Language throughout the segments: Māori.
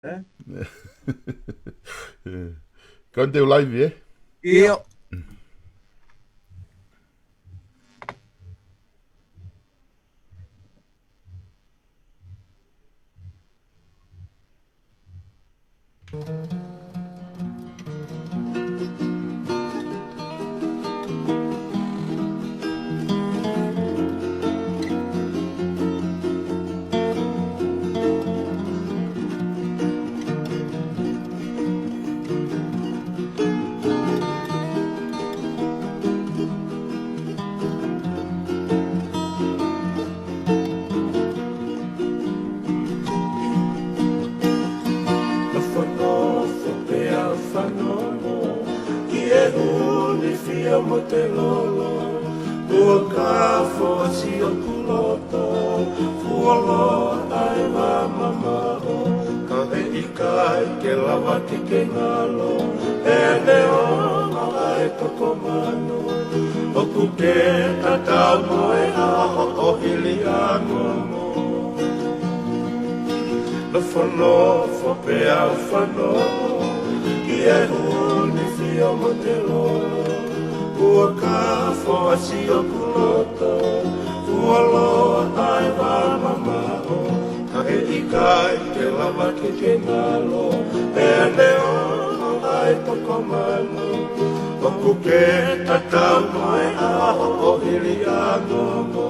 É? Quando deu live, é? Io Whanoso pe au whanomo Ki e huni fia mo te lolo Ua ka fōsi o kuloto Fuolo ai wa mamao Ka he i kai ke lawa ki ke ngalo E leo ai toko mano O kuke tatau mo e aho o hili a ngomo No whanofo pe au whanomo Ki e huni fia mo te lolo Ua ka fōsi o kuloto Fualoa ai wa mamao Ka he i kai ke lava ki ke ngalo E leo ai toko mano O kuke tatau mai aho o hili a ngomo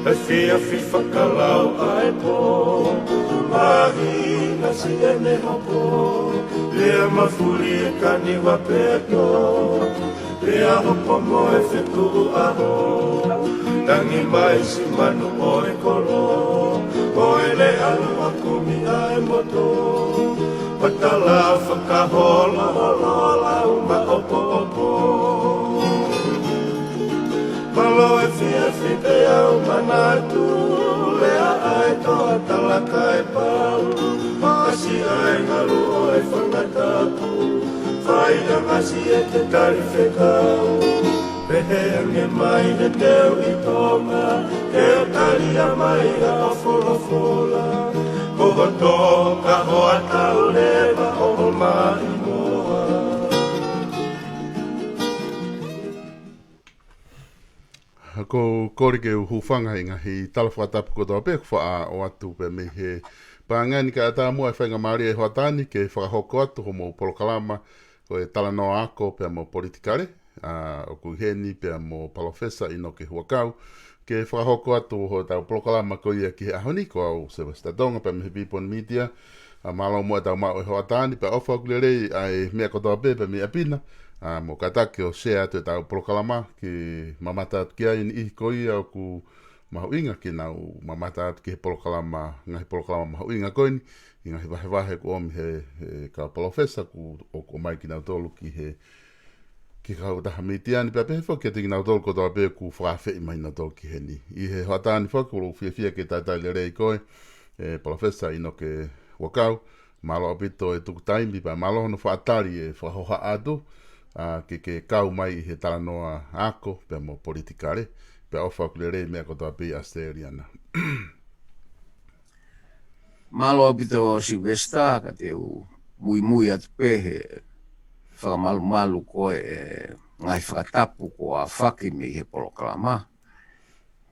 E fia fi whakalau ai po Mahi na si e ne hopo Lea mafuri e kani wa peto Lea hopo mo e whetu aho Tangi mai si manu o e kolo O e le alu a kumi ai moto Patala whakahola hola lau ma opo opo Malo e fia whipe au manatu Lea ai toa talaka e pau Kasi ai ngaru o e whangatapu Whai a ngasi e te tari whekau Pehe ange mai he teo i tonga Keo tari a mai a fola fola Koho toka hoa tau lewa o mai moa Ko kore ke hu whanga inga hi tala whatapu ko tō pe wha o atu pe me he pāngani ka ata mua e whainga maari e hoatani ke whakahoko atu ho mo polokalama ko e tala no ako pe mo politikare o ku heni pe mo palofesa ino ke huakau ke whakahoko atu ho tau polokalama ko ia ki ahoni ko au Sebastadonga pe me he Pipon Media malo mua tau mau e hoatani pe ofa kulere ai mea ko tō pe me apina mo katake o se atu e tau polokalama ki mamata atu kia i koi au ku mahuinga ki nau mamata atu ki he polokalama ngahi polokalama mahuinga koini i ngahi wahe wahe ku omi he ka palofesa ku o ko mai ki nau tolu ki he ki kau taha mitiani pe apehe fo ki ati ki nau tolu ko toa pe ku whawhi mai nau tolu ki he ni i he hoatani fo ku fia fia ki taitai le rei koe palofesa ino ke wakau malo apito e tuku taimi pa malo hono whaatari e whahoha atu ke kau mai he tala noa ako pe mo politikare pe ofa kulere mea kotoa pe Asteriana. malo apito Silvesta ka te u mui atu pehe whakamalu ko e ngai whakatapu ko a whaki me he polokalama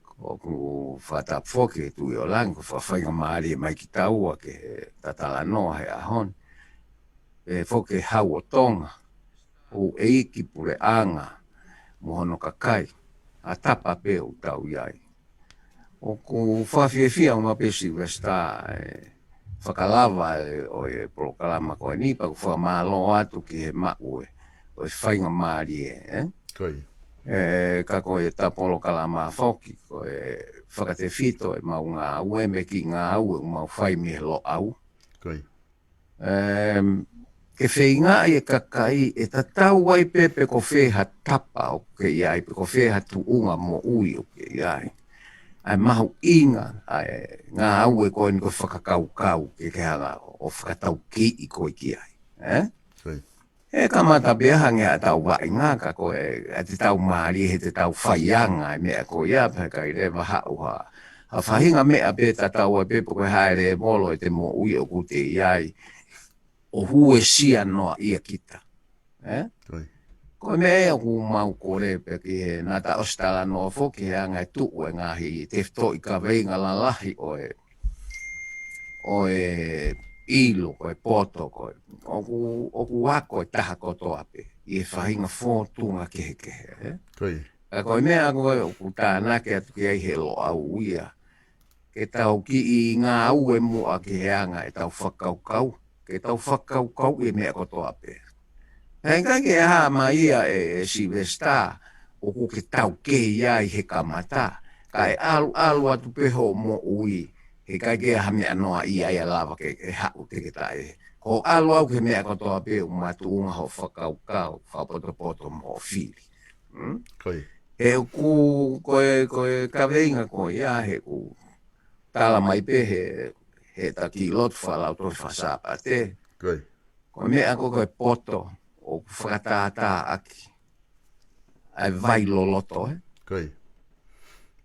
ko ku whakatapu whoke tu i o langi ko whawhainga maari e mai ki taua ke tatala noa he ahon e whoke hau o tonga o e iki pure anga mohono kakai a tapa pe o tau iai o ku whawhiawhia o mape Silvesta whakalava o e polokalama ko e nipa ku whamalo atu ki he mau o e whainga maari Koi. ka ko e ta polokalama whoki ko e whakate fito e mau ngā ue me ki ngā au mau whai me lo au Koi. ke whainga e kakai e tatau wai pepe ko wheha tapa o ke iai pe ko wheha tu unga mo ui o ke iai ai mahu inga ai ngā au e koe ni ko whakakau ke hanga o whakatau ki i koe ki ai Koi. e kamata beha nge a tau vai ngā ka koe a te tau maari he te tau whaianga e mea ko ia pe kai rewa hau ha whahinga mea pe tatau e pepo koe haere molo e te mo ui o kute iai o hue sia noa ia kita. Koe mea ku mau kore pe ki he nata ostala noa foki he angai tuu e ngahi te fto i ka veinga lalahi o e ilu koe poto koe. Oku wako e taha kotoa pe i e whahinga fōtunga kehe. Koe mea koe oku tānake atu ki ei he lo au ia. Ke tau ki i ngā ue mua ki he anga e tau whakaukau. Ke tau whakaukau i mea kotoa pe. Henga ke ha mai e Silvesta o ku ke tau ke ia i he kamata. Ka e alu atu peho mo ui. He kai ke ha mea noa ia ia lava ke hau te ke tae. Ko alu au ke mea kotoa pe o matu unga ho whakaukau. Whapoto mo fili. He ku koe kaweinga koe ia he ku tala mai pe he taki lotu whalau toi whasapa te. Koe mea koe poto o whakatata aki. Ai vai loloto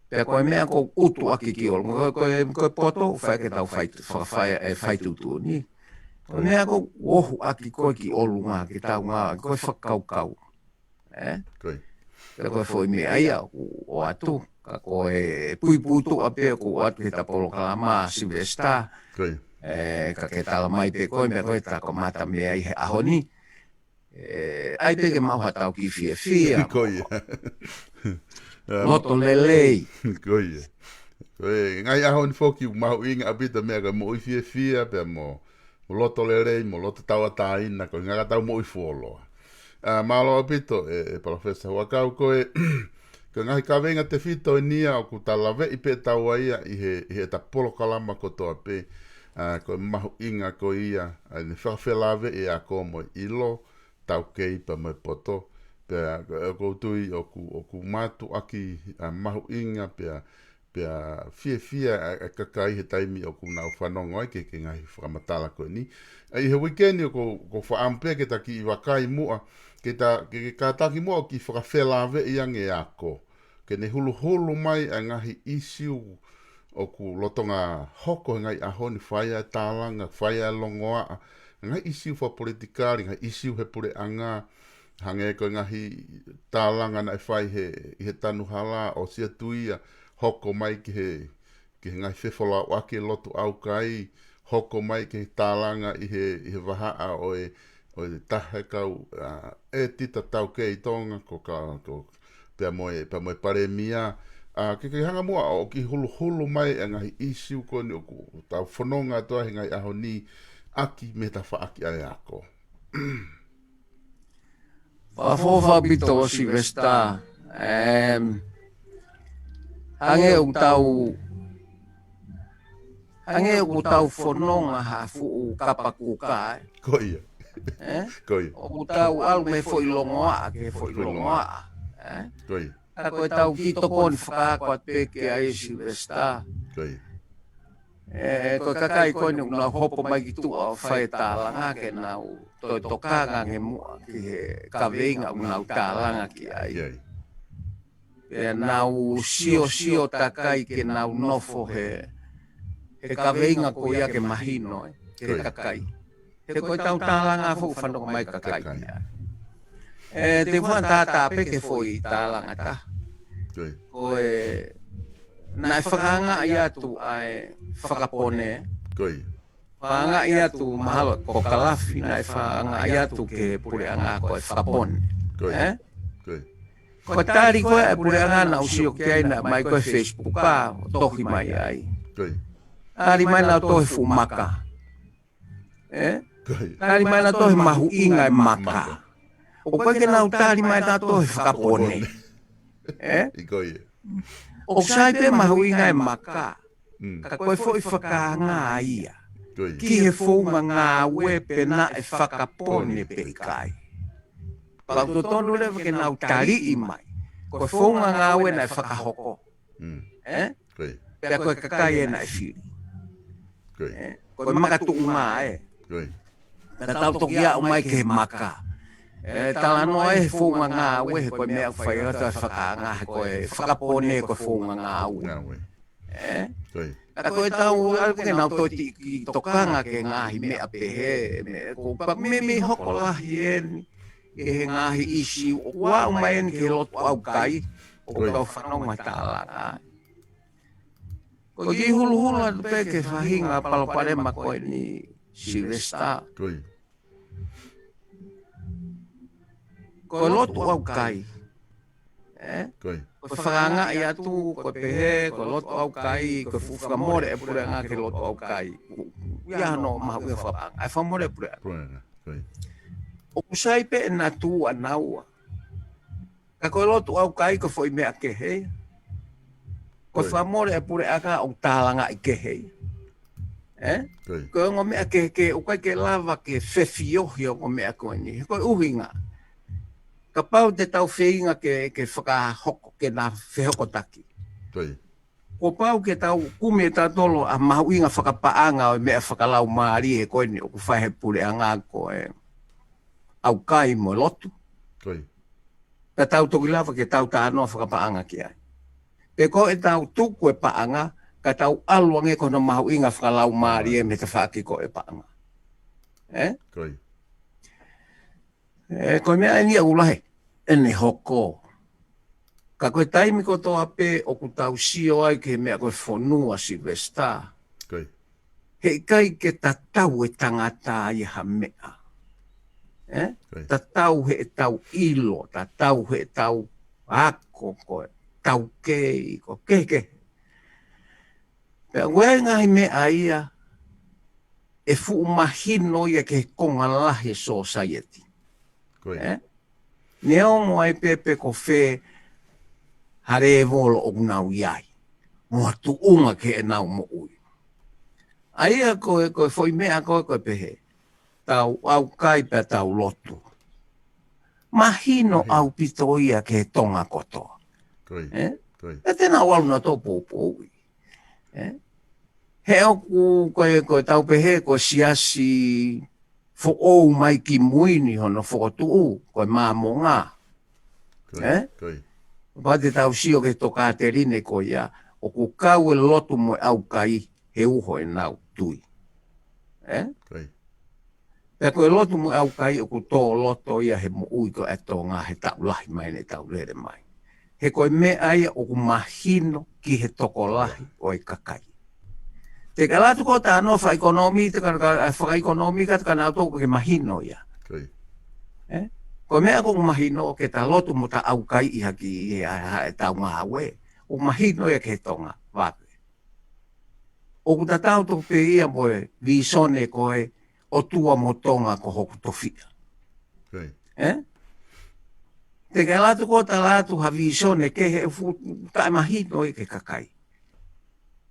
Pea koe mea ko utu aki ki olu. Koe poto whaike tau whaitutu ni. Koe mea ko wohu aki koe ki olu ngā ki tau ngā. Koe whakaukau. Pea koe foi mea ia o atu. Ka koe puiputu a pea ko atu he tapolo kalama Silvesta. Ka ke tala mai pe koe mea koe tako mata mea i he ahoni. Ai peke mau hatau ki fia. Loto lelei. Ngai ahoni foki mau inga apita mea ka mo i fia pe mo loto lelei, mo loto taua taina, ko ngaka tau mo i fuoloa. Malo apito professor wakau koe ka ngai ka venga te fito nia o ku talawe i pe taua ia i he tapolo kalama kotoa pe ko mahu inga ko ia ni whawhelave e a komo ilo tau kei pa mai poto pea ko tui o ku matu aki mahu inga pea fia kakai he taimi o ku nau whanongo ai ke ngai whakamatala koe ni ai he weekend o ko whaampe ke ta ki i wakai mua ke ka taki mua ki whakawhelave i ange ako ke ne hulu mai a ngahi isiu o ku lotonga hoko ngai ahoni whaia tālanga whaia longoa ngai isiu wha politikari, ngai isiu he pure anga, hange ko ngahi tālanga na e whai he tanu hala o sia tuia, hoko mai ki ngai whewhala o ake lotu au kai, hoko mai ki he tālanga i he wahaa o e tahe kau e tita tau kei tonga, ko pia moe pare mia, ke hanga mua o ki hulu mai ngahi isiu koni o ku tau whanonga toa he ngai ahoni, aki me ta whaaki ai ako. Whafofa pito o Silvesta. Hange o tau whanonga hafu o kapakuka. Koia. Koia. O tau alu me fo ilongoa, ke fo ilongoa. Koia. A koe tau ki tokoni whakakoat peke ai Silvesta. Koia. Ko kakai koe ni una hopo mai ki tua o whae tālanga ke nau toi tokanga nge mua ki he kaweinga unau tālanga ki ai. E nau sio takai ke nau nofo he kaweinga ko ia ke mahino ke kakai. He koe tau tālanga fo whanonga mai kakai. Te whantata peke fo i tālanga ta. Koe nai whakanga ia tu ai whakapone. Whakanga ia tu mahalo ko kalafi nai whakanga ia tu ke pureanga koe whakapone. Koe tari koe e pureanga na usio ke aina mai koe Facebook ka tohi mai ai. Tari mai na tohi fumaka. Tari mai na tohi mahu inga e maka. O koe ke nau tari mai na tohi whakapone. O sai pe mahu inga e maka, ka koe fo i whakanga ia. Ki he whaunga ngā wepe na e whakapone pe kai. Pau to tonu lewa ke nau tari i mai, koe whaunga ngā we na e whakahoko. Pea koe kakai e na e whiri. Koe makatu ngā e. Pea tau toki au mai ke he maka. Tala no e whaunga ngā we, koe mea whai ata whakanga, koe whakapone koe whaunga ngā we. Koi. Ka koe tau ke nau toi ki tokanga ke ngahi mea pehe ko pa me hoko lahi eni e ngahi isi o wa mai ke lotu au kai o tau whanau mai tālanga. Ko i hulu hulu atu pe ke whahinga paloparema koe ni Silvesta. Koi. Ko lotu au kai. Koi. Ko whakanga i atu, ko pehe, ko lotu au kai, ko whamore e pure ngā ke lotu au kai. Ia no maha ua whapanga, e whamore e pure. Puenga. Koi. O kusai pe e nā tua naua. Ka koe lotu au kai ko foi mea ke hei. Ko whamore e pure aka o tālanga i ke hei. Ko ngō mea ke o kai ke lava ke whewhiohio o mea koe ni. Ko uhinga. Ka pau te tau whiinga ke whakahoko ke nā whehokotaki. Koi. Ko pau ke tau kume tā tolo a mahuinga whakapaanga o mea whakalau maari e koe ni o ku whaihe pure a ngā koe au kai mo lotu. Koi. Ka tau toki lava ke tau tā anoa whakapaanga ki ai. Pe ko e tau tuku e paanga, ka tau aluange kono mahuinga whakalau maari e me te whaki ko e paanga. Koi. Koe mea e nia ulahe. Ene hoko. Ka koe taimi ko toa pe o ku tau sio ai ke mea koe whonua Silvesta. Koi. Hei kai ke tatau e tangata i ha mea. Tatau he tau ilo, tatau he tau ako koe, tau kei, ko keke. Pea ue ngai mea ia e fu mahino ia ke konga lahi society. Koi. Neo mo ai pepe ko fe hare volo o nau iai. Mo tu unga ke e nau mo ui. Aia koe foi mea koe pehe. Tau au kai pe tau lotu. Mahino au pitoia ke tonga kotoa. Koi. Koi. E tēnā waluna tō pōpōi. He oku koe tau pehe ko siasi fo ou mai ki muini hono whokotuu, koe māmo ngā. Koi. Pate tau sio ke toka te rine ko ia, o ku kau e lotu mo au kai he uho e nau tui. Koi. Pea koe lotu mo au kai o ku tō loto ia he mo ui ko e tō ngā he tau lahi mai ne tau lere mai. He koe mea ia o ku mahino ki he toko lahi o e kakai. Te ka latu ko tā no whaekonomi, te ka whaekonomi ka te ka nā tōku ke mahino ia. Koi. Ko mea ko mahino ke tā lotu mo tā au kai iha ki e tau ngā we. O mahino ia ke tonga wāpe. O ku tā tau tōku pe ia moe visone koe o tua mo tonga ko hoku tofia. Koi. Te ka latu ko tā latu ha visone ke he tā mahino ia ke kakai.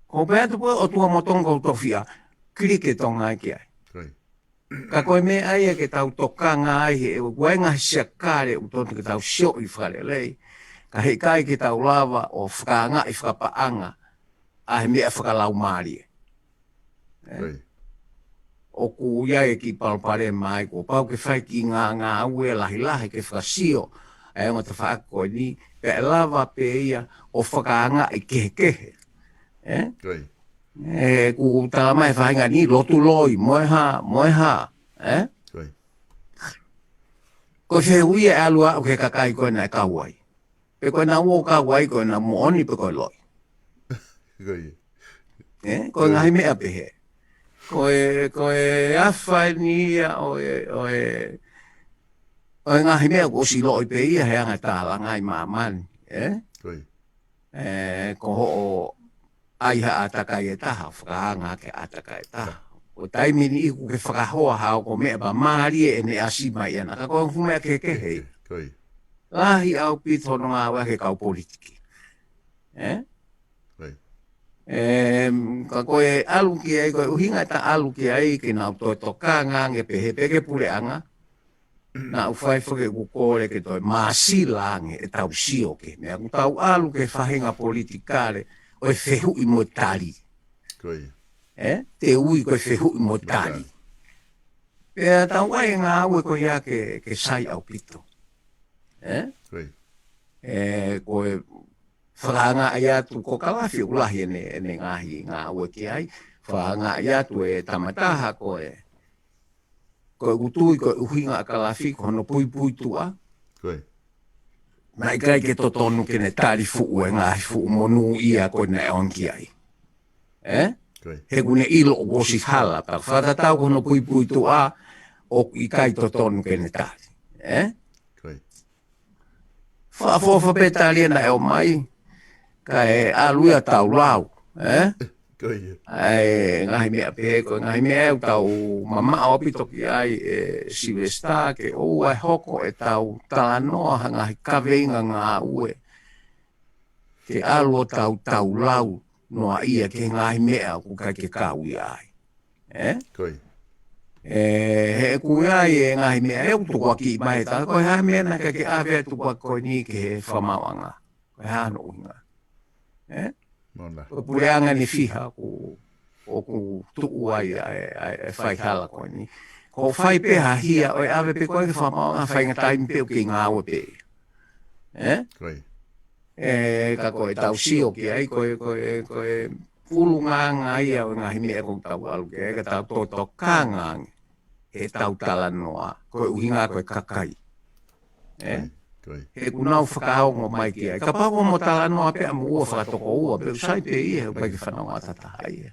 Ko pēr tu o tua motonga o tofia, krike tonga ki ai. Koi. Ka koe me ai ke tau tokanga ai he wenga siakare o tonga ke tau sio i whare lei. Ka hei kai ke tau lava o whakanga i whakapaanga a he mea whakalau maari. Koi. O ku iai ki palpare mai ko pau ke whai ki ngā ue lahi ke whakasio. E o te whaako ni, pe lava pe ia o whakanga i kehe. Koi. Ku tā mai whainga ni lotu loi, moe ha. Koi. Ko se hui e alua o ke kakai koe na e kauai. Pe koe na uo kauai koe na mooni pe koe loi. Koi. Koe ngahi mea pehe. Koe awhai ni ia oe ngahi mea ko si loi pe ia he anga tāla ngai māmani. Koi. Ko ho o aiha atakai e taha, whakahanga ke atakai e taha. O taimi ni iku ke whakahoa hao ko mea ba maari e ne asima i ana. Ka koe fumea ke hei. Koi. Lahi au pito no ngā wake kau politiki. Koi. Ka koe aluki ai, koe uhinga ta aluki ai ki nau toi tokanga nge pehe peke pureanga. Na uwhai whake kukore ke toi māsilange e tau sio ke mea. Tau alu ke whahinga politikare o e whehu i mo tari. Koi. Te ui koe whehu i mo tari. Pea tau ai ngā aue koe ia ke sai au pito. Koi. Koe whanga ia tu ko kalafi ulahi ne ngahi ngā ue ki ai. Whanga ia tu e tamataha ko e. Ko e utui ko e uhinga kalafi ko no pui tua. Koe. Nai kai ke to tonu ke ne tari fuu e ngahi fuu monu ia ko ne onki ai. Koe. He kune ilo o gosi hala. Pa whatatau ko no pui tua o i kai to tonu ke ne tari. Koe. Whaafofa petalia na eo mai. Ka e aluia tau lau. Koe. Ai ngahi mea peko, ngahi mea e tau mama o pito ki ai Silvesta ke o ai hoko e tau talanoa ngahi kaweinga ngā ue. Ke alu o tau lau noa ia ke ngahi mea ku kai ke kaui ai. Koe. He kui ai e ngahi mea e utukua ki mai ta koe hae mea na ke awe tukua koe ni ke he whamawanga. Koe hano uhinga. Mona. Ko pureanga ni fiha ku tuu ai e whai hala koe ni. Ko whai peha hia o e awe pe koe ke whamao ngā whai ngā taimi peo ki ngā awe pe. Koe. Ka koe tau sio ki ai koe ulu ngā ia o ngā himea kong tau alu ke. Ka tau toto kā ngāngi e tau tala noa. Koe uhinga koe kakai. Koe. He kunau whakaongo mai ki ai. Ka pako mo tala noa pe amu ua whakatoko ua. Pe usai pe ia he pai ki whanau atatahai.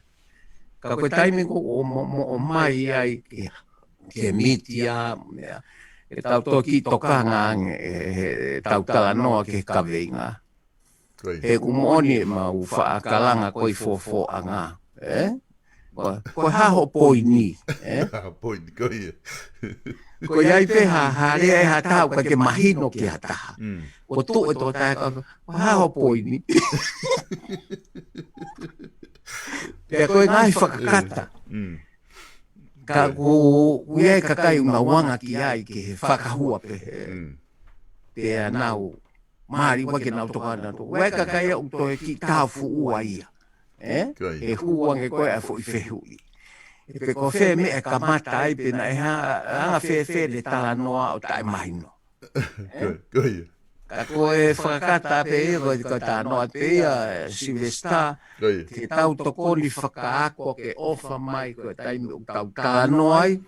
Ka koe taimi ko o mai ai ke mitia. E tau toki toka ngang e tau tala noa ke kaweinga. Koe. He kumoni e mau whaakalanga koi fofo a ngā. Koe haho poi ni. Point. Koe. Ko iai peha harea e hatau ka ke mahino ki hataha. O tu e tō tae ka haho poi ni. Pea koe ngai whakakata. Ka ku iai kakai unga wanga ki ai ke he whakahua pehe. Pea nau maari wake nau toka na tō. Wai kakai au tō e ki tāu fu ua ia. E huange koe a fu i whehui. E pe ko whē me e kamata ai pena e hanga whē le tala noa o tae mahino. Koe. Ka koe whakakata pe e koe tā noa pe ia Silvesta Koe. ke tau tokoni whakaako ke ofa mai koe taimi o tau tala noa ai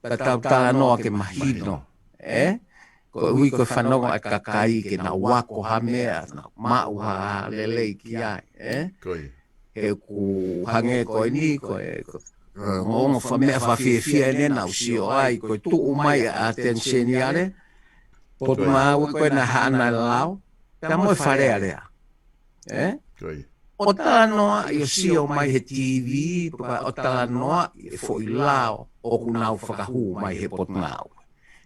ka tau tala noa ke mahino. Koe ui koe whanonga e kakai ke na wako hamea na mau ha lelei ki ai. Koe. He ku hange koe ni koe ngongo whamea whawhiawhia e nena usio ai, koe tuu mai a tensioni ale, potu maau koe na hana lao, pia moe wharea lea. Koe. O tala noa i o sio mai he TV, o tala noa i fo i lao, o kunau whakahu mai he potu maau.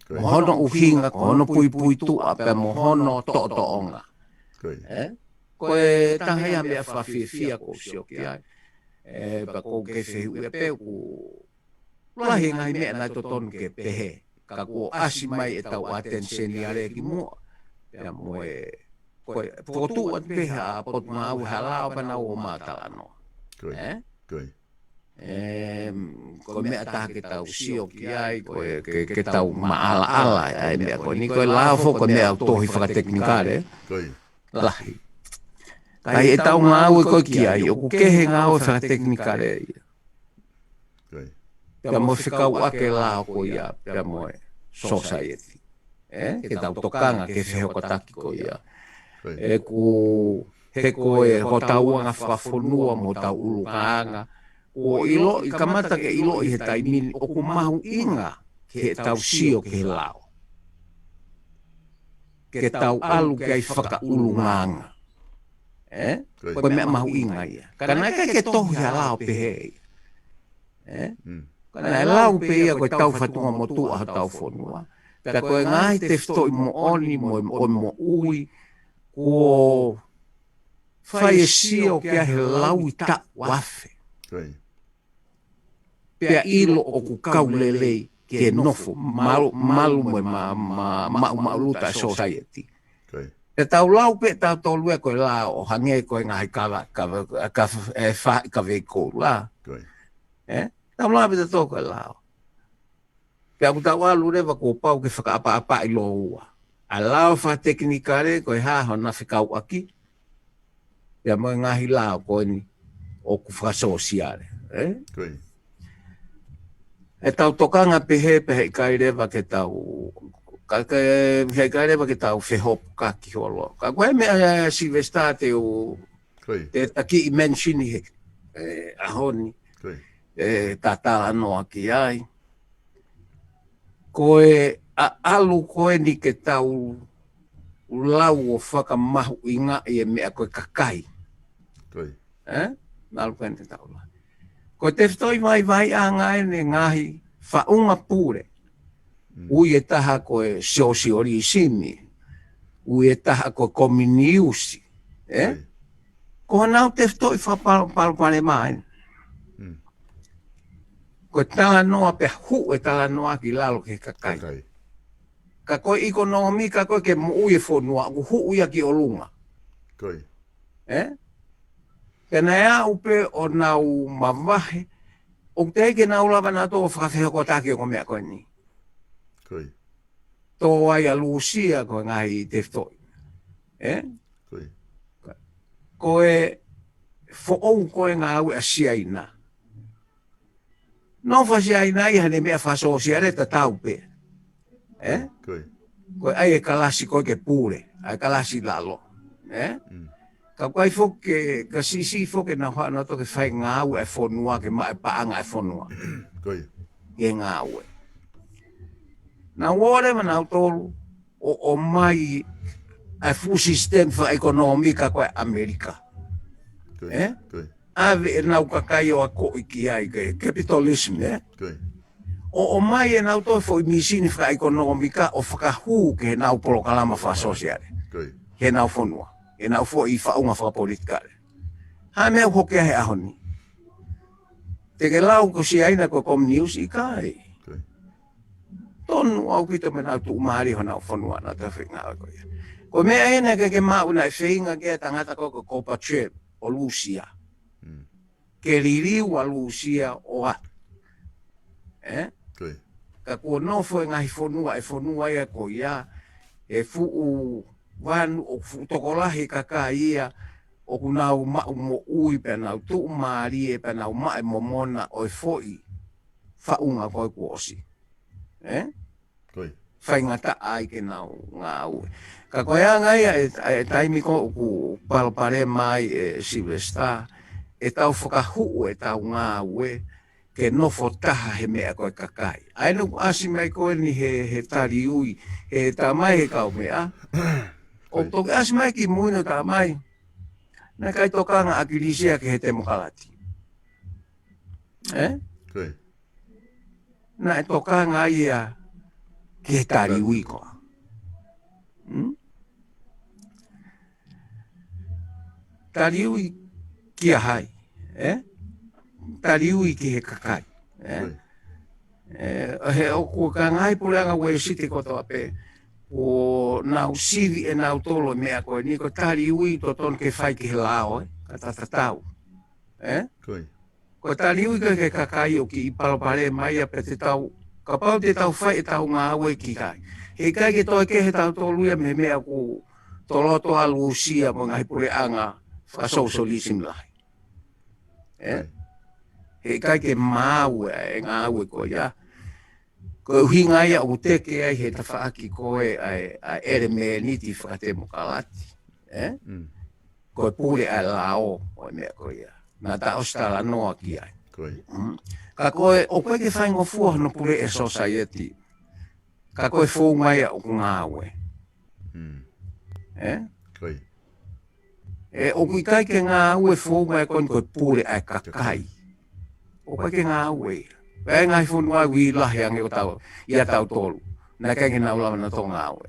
Mohono uhinga, ko hono pui tua, pia mohono to onga. Koe. Koe tahea mea whawhiawhia ko usio ki ai. Pa ko ke whehu e pe ku lahi ngai mea nai to tonu ke pehe. Ka ko asi mai e tau atenseni are ki mua. Pea mo e koe potu at peha potu mau halao pa nau o mātala no. Koe. Koe. Koe mea taha ke tau sio ki ai, koe ke tau maala ai mea koe. Ni koe lao koe mea tohi whakateknikare. Koe. Lahi. Kai e tau ngā ue koe ki ai, o ku kehe ngā ue whakateknikare ia. Koe. Pea mo whikau ake lao ko ia, pea mo e society. Ke tau tokanga ke whehoko taki ko ia. Koe. E ku he koe ho tau anga whafonua mo tau ulukaanga. O ilo, i kamata ke ilo i he taimini, o ku mahu inga ke he tau sio ke he lao. Ke tau alu ke ai whakaulunganga. Koe mea mahu inga ia. Kana kai ke tohu ia lao pehe. Kana e lao pe ia koe tau whatunga mo tua ha tau whonua. Pea koe ngai te whitoi mo oni mo ui ko whai e sio ke he lau i ta wafe. Koe. Pea ilo o ku kaulelei ke nofo malu mo mauruta society. Koe. E tau lau pe tau tolu e koe la o hange koe ngai ka vei kou la. Koe. Tau lau pe te tō koe la. Pea ku tau alu rewa ko pau ke whakaapa i lo ua. A lau wha teknikare koe haho na whikau aki. Ia mo ngahi la ko ni o ku whakasosiare. Koi. E tau tokanga pehe kai rewa ke tau kai rewa ke tau whehopu kaki holo. Ka koe mea Silvesta te o Koi. te taki I menshini he ahoni Koi. tatala noa ki ai. Koe alu koe ni ke tau lau o whakamahu I ngā e mea koe kakai. Koi. Nalu koe te tau la. Ko te whtoi vai a ngai ne ngahi whaunga pūre. Ui e taha koe siori simi. Ui e taha koe kominiusi. Ko nau te whtoi whapalopale mai. Ko tala noa pe hu e tala noa ki lalo ke kakai. Kakai. Ka koe ikonomi ka koe ke mo ui e whonua. Ku hu ia ki o lunga. Koi. Pena ea upe o nau mawahe, o te heke nau lava nā tō whakawheho ko tāke o mea koe ni. Koi. Tō ai a Lucia koe ngahi te whtoi. Koi. Koe whoou koe ngā au a siaina. Nō whasiaina I hane mea whasosia ta tau pe. Koi. Koe ai e kalasi koe ke pūre, ai kalasi lalo. Ka koe foke, ka sisi foke na hoa na toke whai ngā au e whonua ke mai paanga e whonua. Koi. I ngā au e. Nā wore ma nau tolu o mai a full system for ekonomika koe Amerika. Koi. Koi. Ave e nau kakai o a koi ki ai ke capitalism, Koi. O mai e nau toi foi misini fra ekonomika o whakahu ke nau polokalama wha sosiare. Koi. Ke nau whonua. E nau fo I whaunga whakapolitikare. Ha mea hokea he ahoni. Te ke lau ko si aina ko news I kai. Koi. Tonu au pito me nau tu umari ho nau whanua na te whinga ko ia. Ko mea ena ke mauna e whinga ke tangata ko Kopachet o Lucia. Ke ririu a Lucia o a. Koi. Ka kua nofo e ngahi whanua ia ko ia. E fuu wanu o tokolahi kaka ia o kunau mau mo ui pe nau tu maari e pe nau mai momona o e foi whaunga koe kuosi. Koi. Whaingata ai ke nau ngā ue. Ka koe angai e taimi ko ku palpare mai e Silvesta e tau whakahu e tau ngā ue ke nofo taha he mea koe kakai. Ainu asi mai koe ni he tari ui, he tā mai he kau mea. O toke asi mai ki muino tā mai, na kai tokanga akirisia ke he te mokalati. Koi. Na e tokanga ia ki he tari ui koa. Tari ui ki a hai, tari ui ki he kakai. He o kua ka ngai pureanga ue siti kotoa pe, o nau sivi e nau tolo mea koe ni ko tari ui to ton ke whai ki he lao, ka tatatau. Koi. Ko tari ui ke kakai o ki I palopare mai a pe te tau, ka pau te tau whai e tau ngā ue ki kai. He kai ke toi ke he tau tolu ia me mea ku toloto a Lucia mo ngai pureanga whasocialism lai. He kai ke māue e ngā ue ko ia. Ko hinga ia o teke ai he tawhaaki koe a ere me niti whakate mokalati. Ko pule a lao o mea ko ia. Nā ta ostala noa ki ai. Koi. Ka koe, o koe ke whaingo fua no pule e society. Ka koe whongai a o ngā ue. Koi. E o kui kai ke ngā ue whongai koe pule a kakai. O koe ke ngā ue. Pea ngai whonua ui lahi ange o tau, ia tau tolu. Nā kai ke nau lawa na tō ngā ue.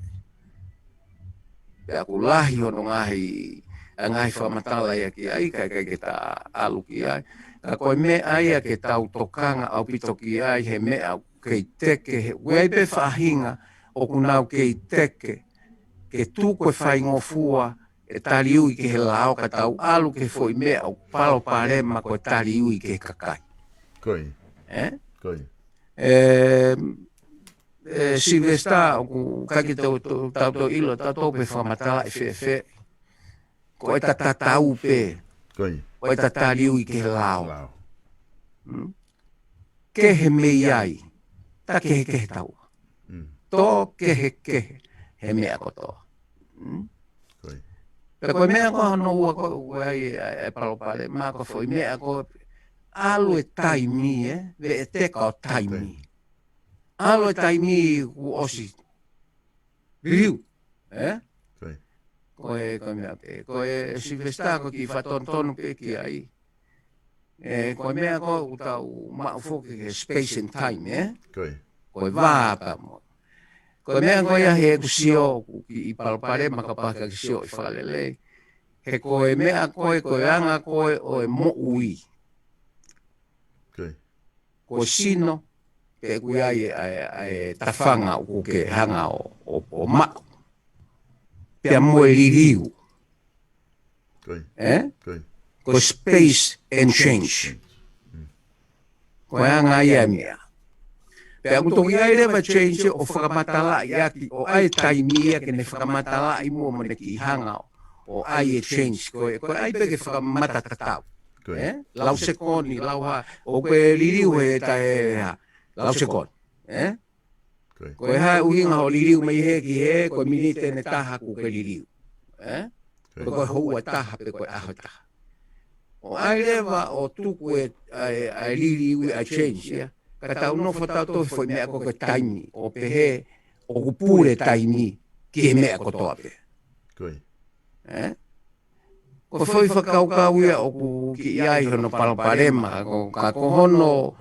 Pea ku lahi hono ngai whamatala ia ki ai, kai ke ta alu ki ai. Ka koe me ai a ke tau tokanga au pito ki ai he mea kei teke, wei pe whahinga o kunau kei teke, ke tūkoe whaingofua e tari ui ke he lao ka tau alu ke foi mea o palo parema koe tari ui ke he kakai. Koi. Koi. Silvesta, o kaki tau ilo, tau tau pe whamatala e whewhe. ko e tatatau pe, Koi. ko e tataliu I ke lao. Lao. Kehe mei ai, ta kehe tau. Tō kehe, he mea kotoa. Koi. Pe koe mea ko hono ua ko ai e palopale, mā ko foi mea ko alu e taimi ve e teka o taimi. Alu e taimi ku osi. Riu, Koi. Koe mea pe, koe Silvesta ko ki whatonu pe ki ai. Koe mea ko utau maufoki ke space and time, Koi. Koe vāpa mo. Koe mea koe ia he kusio I palopare makapaka kisio I whalelei. He koe mea koe anga koe o e mo ui. Koi. Koe sino, pe kui ai tawhanga o ke hanga o mako. Pea moe liriu. Koi. Koi. Koe space and change. Koe hanga ia mea. Pea kutongi ai rewa change o whakamatala I aki, o ai taimi ia ke ne whakamatala I mua mone ki hanga o ai e change. Koe ai peke whakamatatau. Lau se koni, lau ha, o koe liriu he tae ha, lau se koni. Koe ha uhinga ho liriu mai he ki he, koe minite ne taha ku ke liriu. Koe hua taha pe koe aho taha. O ai rewa o tuku e liriu a change, ya. Ka tau nofo tau tohi foi mea koe taimi, o pehe, o kupure taimi, ki he mea kotoa pe. Koi. Ko foi whakaukau ia o ku ki iai hono paloparema, ka kohono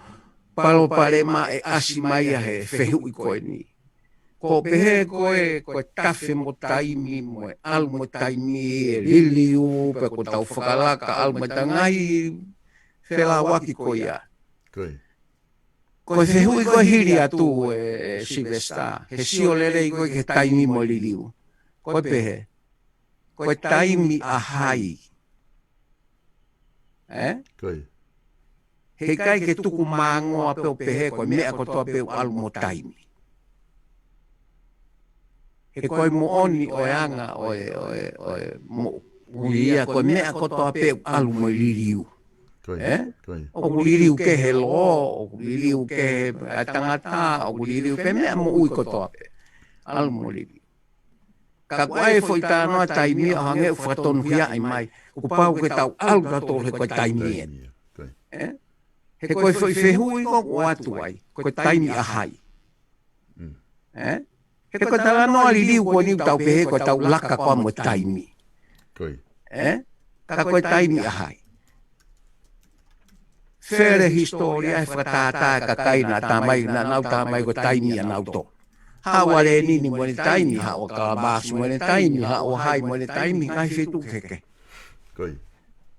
paloparema e asi mai a he whehui koe ni. Ko pehe koe tafe mo taimi, mo e alu mo taimi e liliu, pe ko tau whakalaka alu mo tangai whelawaki koe ia. Koi. Koe whehui koe hiri atu e Silvesta, he sio lelei koe ke taimi mo liliu. Koe pehe. Koe taimi a hai. Koi. He kai ke tuku māngoa peo pehe koe mea kotoa peo alu mo taimi. He koe mo oni o anga mo uia koe mea kotoa peo alu mo liriu. Koi. Koi. O ku liriu ke he lo, o ku liriu ke he tangata, o ku liriu pe mea mo ui kotoa pe. Alu mo liriu. Ka koe foi tānoa taimi a hange u whatonu hia ai mai. Ku pau ke tau alu tato he koe taimi en. Koi. He koe foi whehui ko atu ai, koe taimi a hai. He koe tala noa liriu koe niu tau pehe koe tau laka koa mo taimi. Koi. Ka koe taimi a hai. Fere historia e whakatata ka kaina tamai na nau tamai ko taimi a nau to. Hawa re nini mo ne taimi ha o kalabasi mo ne taimi ha o hai mo ne taimi kai whetu keke. Koi.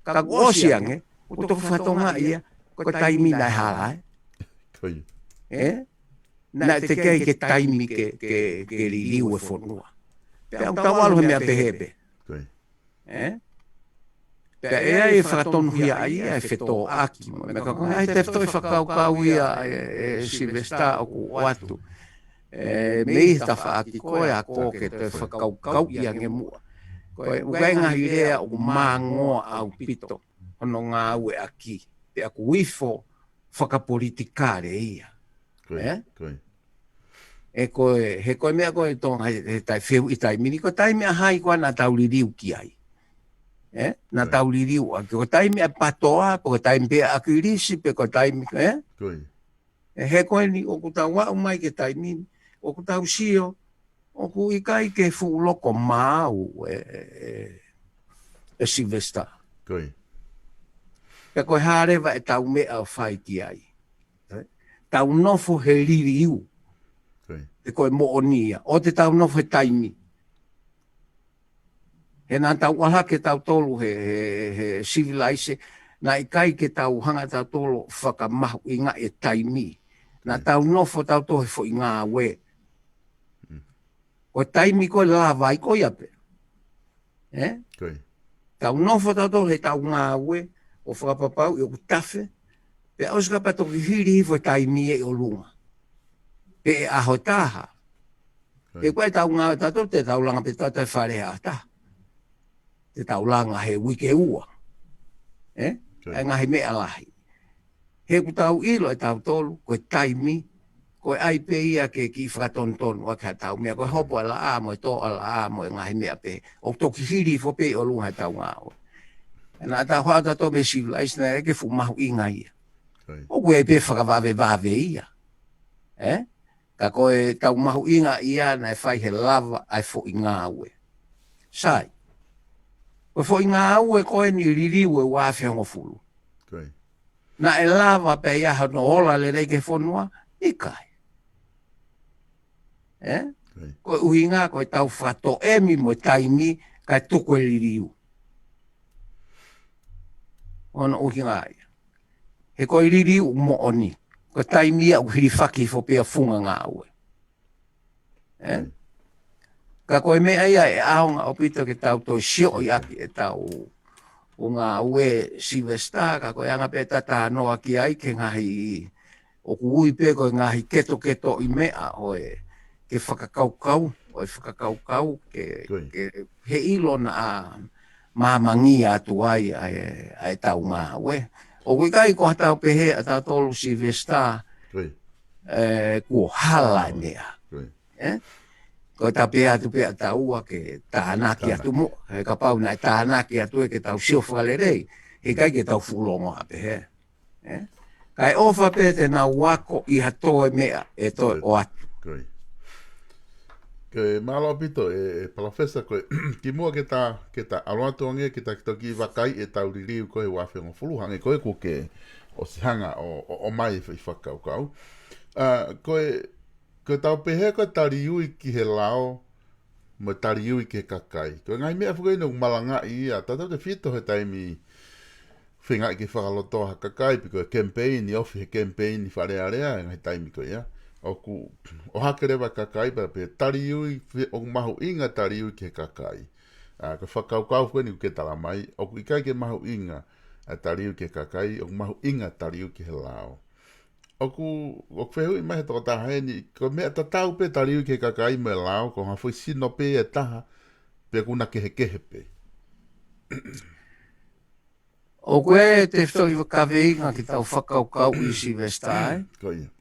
Ka osiang o toko whatonga ia ko taimi na hala Koi. Na te kei ke taimi ke liliu e whonua. Pea utawalu he mea pehepe. Koi. Pea ea e whakatonu hia ia e wheto aki. Me ka konga te whetoi whakaukau ia e Silvesta o ku atu. Mei ta whaaki koe a koke te whakaukau ia nge mua. Koe ugainga hirea o māngoa au pito. Ono ngā ue aki. Pea ku wifo whakapolitikare ia. Koi. E koe, he koe mea koe tonga he tai wheu I tai mini. Ko tai mea hai koa nā tauririu ki ai. Nā tauririu a ko tai mea patoa, ko tai mea akirisi, pe ko tai mea, Koi. he koe ni o ku tau wau mai ke tai mini, o ku tau sio, o ku ikai ke fu loko mau e Silvesta. Koi. Pe koe harewa e tau mea o whai ki ai. Tau nofo he ririu. Koi. E koe mo onia. O te tau nofo he taimi. He nā tau wala ke tau tolu he civilise. Nā I kai ke tau hanga tau tolu whakamahu I ngā e taimi. Nā tau nofo tau tohe fo I ngā we. Koe taimi koe la vai koe ape. Koi. Tau nofo tau tohe tau ngā we. O whakapapau I o kutafe. Pe au skapa toki hiri hifo taimi e o lunga. Pe aho taha. E koe tau ngā tato te tau langa pe tata whare a taha. te taulanga he wike ua. E ngahi mea lahi. He ku tau ilo e tau tolu, koe taimi, koe ai pe ia ke ki whakatonton wa ka tau mea, koe hopo ala a mo e tō ala a mo e ngahi mea pe. O toki hiri fo pe o lunga tau ngā oe. E nā tā whata tō me civilized na e ke fu mahu inga ia. O koe e pe whakawave ia. Ka koe tau mahu inga ia na e whai he lava ai fo i ngā oe. Sai. Koe fo i ngā oe koe ni ririu e wāwhiango fulu. Na e lava pe ia no ola le rei ke whonua, i kai. Koe uhinga, koe tau whato emi mo taimi, kai tuko e ririu. Ona uhinga ia. He koe ririu mo oni. Koe taimi au hiri whaki fo pia funga ngā ue. Ka koe mea ia e aonga o pito ke tau toi sio i aki e tau o ngā ue Silvesta, ka koe anga pe tata noa ki ai ke ngahi o kui pe koe ngahi keto i mea oe ke whakakaukau, oe whakakaukau ke he ilo na a mamangi atu ai ai tau ngā ue. O kui kai ko hatau pe he a tau tolu Silvesta kua hala i mea. Ko ta pe atu pe taua ke tānaki atu mo, he ka pau nai tānaki atu e ke tau siofale rei, he kai ke tau fulongo ape he. Kai ofa pe te na wako i hatoe mea e toi o atu. Ke malo pito e palafesa koe ki mua ke ta aroatu ange ke ta ki wakai e tau ririu koe wawhengo fuluhange koe ko ke o sihanga o mai i whakaukau. Ko tau pehe ko tariui ki he lao, mo tariui ki he kakai. Ko ngai mea whukai no malanga i ia, tatau te whito he taimi whingai ki whakaloto ha kakai, piko e campaign, i ofi he campaign i wharearea, ngai taimi ko ia. O hakerewa kakai, pa pe tariui, o mahu inga tariui ki he kakai. Ko whakaukau wheni ke tala mai, o ku ikai ke mahu inga tariui ki he kakai, o mahu inga tariui ki he lao. O whehu i mahe toko taha ni, ko mea tatau pe tariu ke kakai me lao, ko hawhoi sino pe e taha, pe kuna kehe pe. O koe te whtori wakaweinga ki tau whakaukau i Silvesta, Ko ia.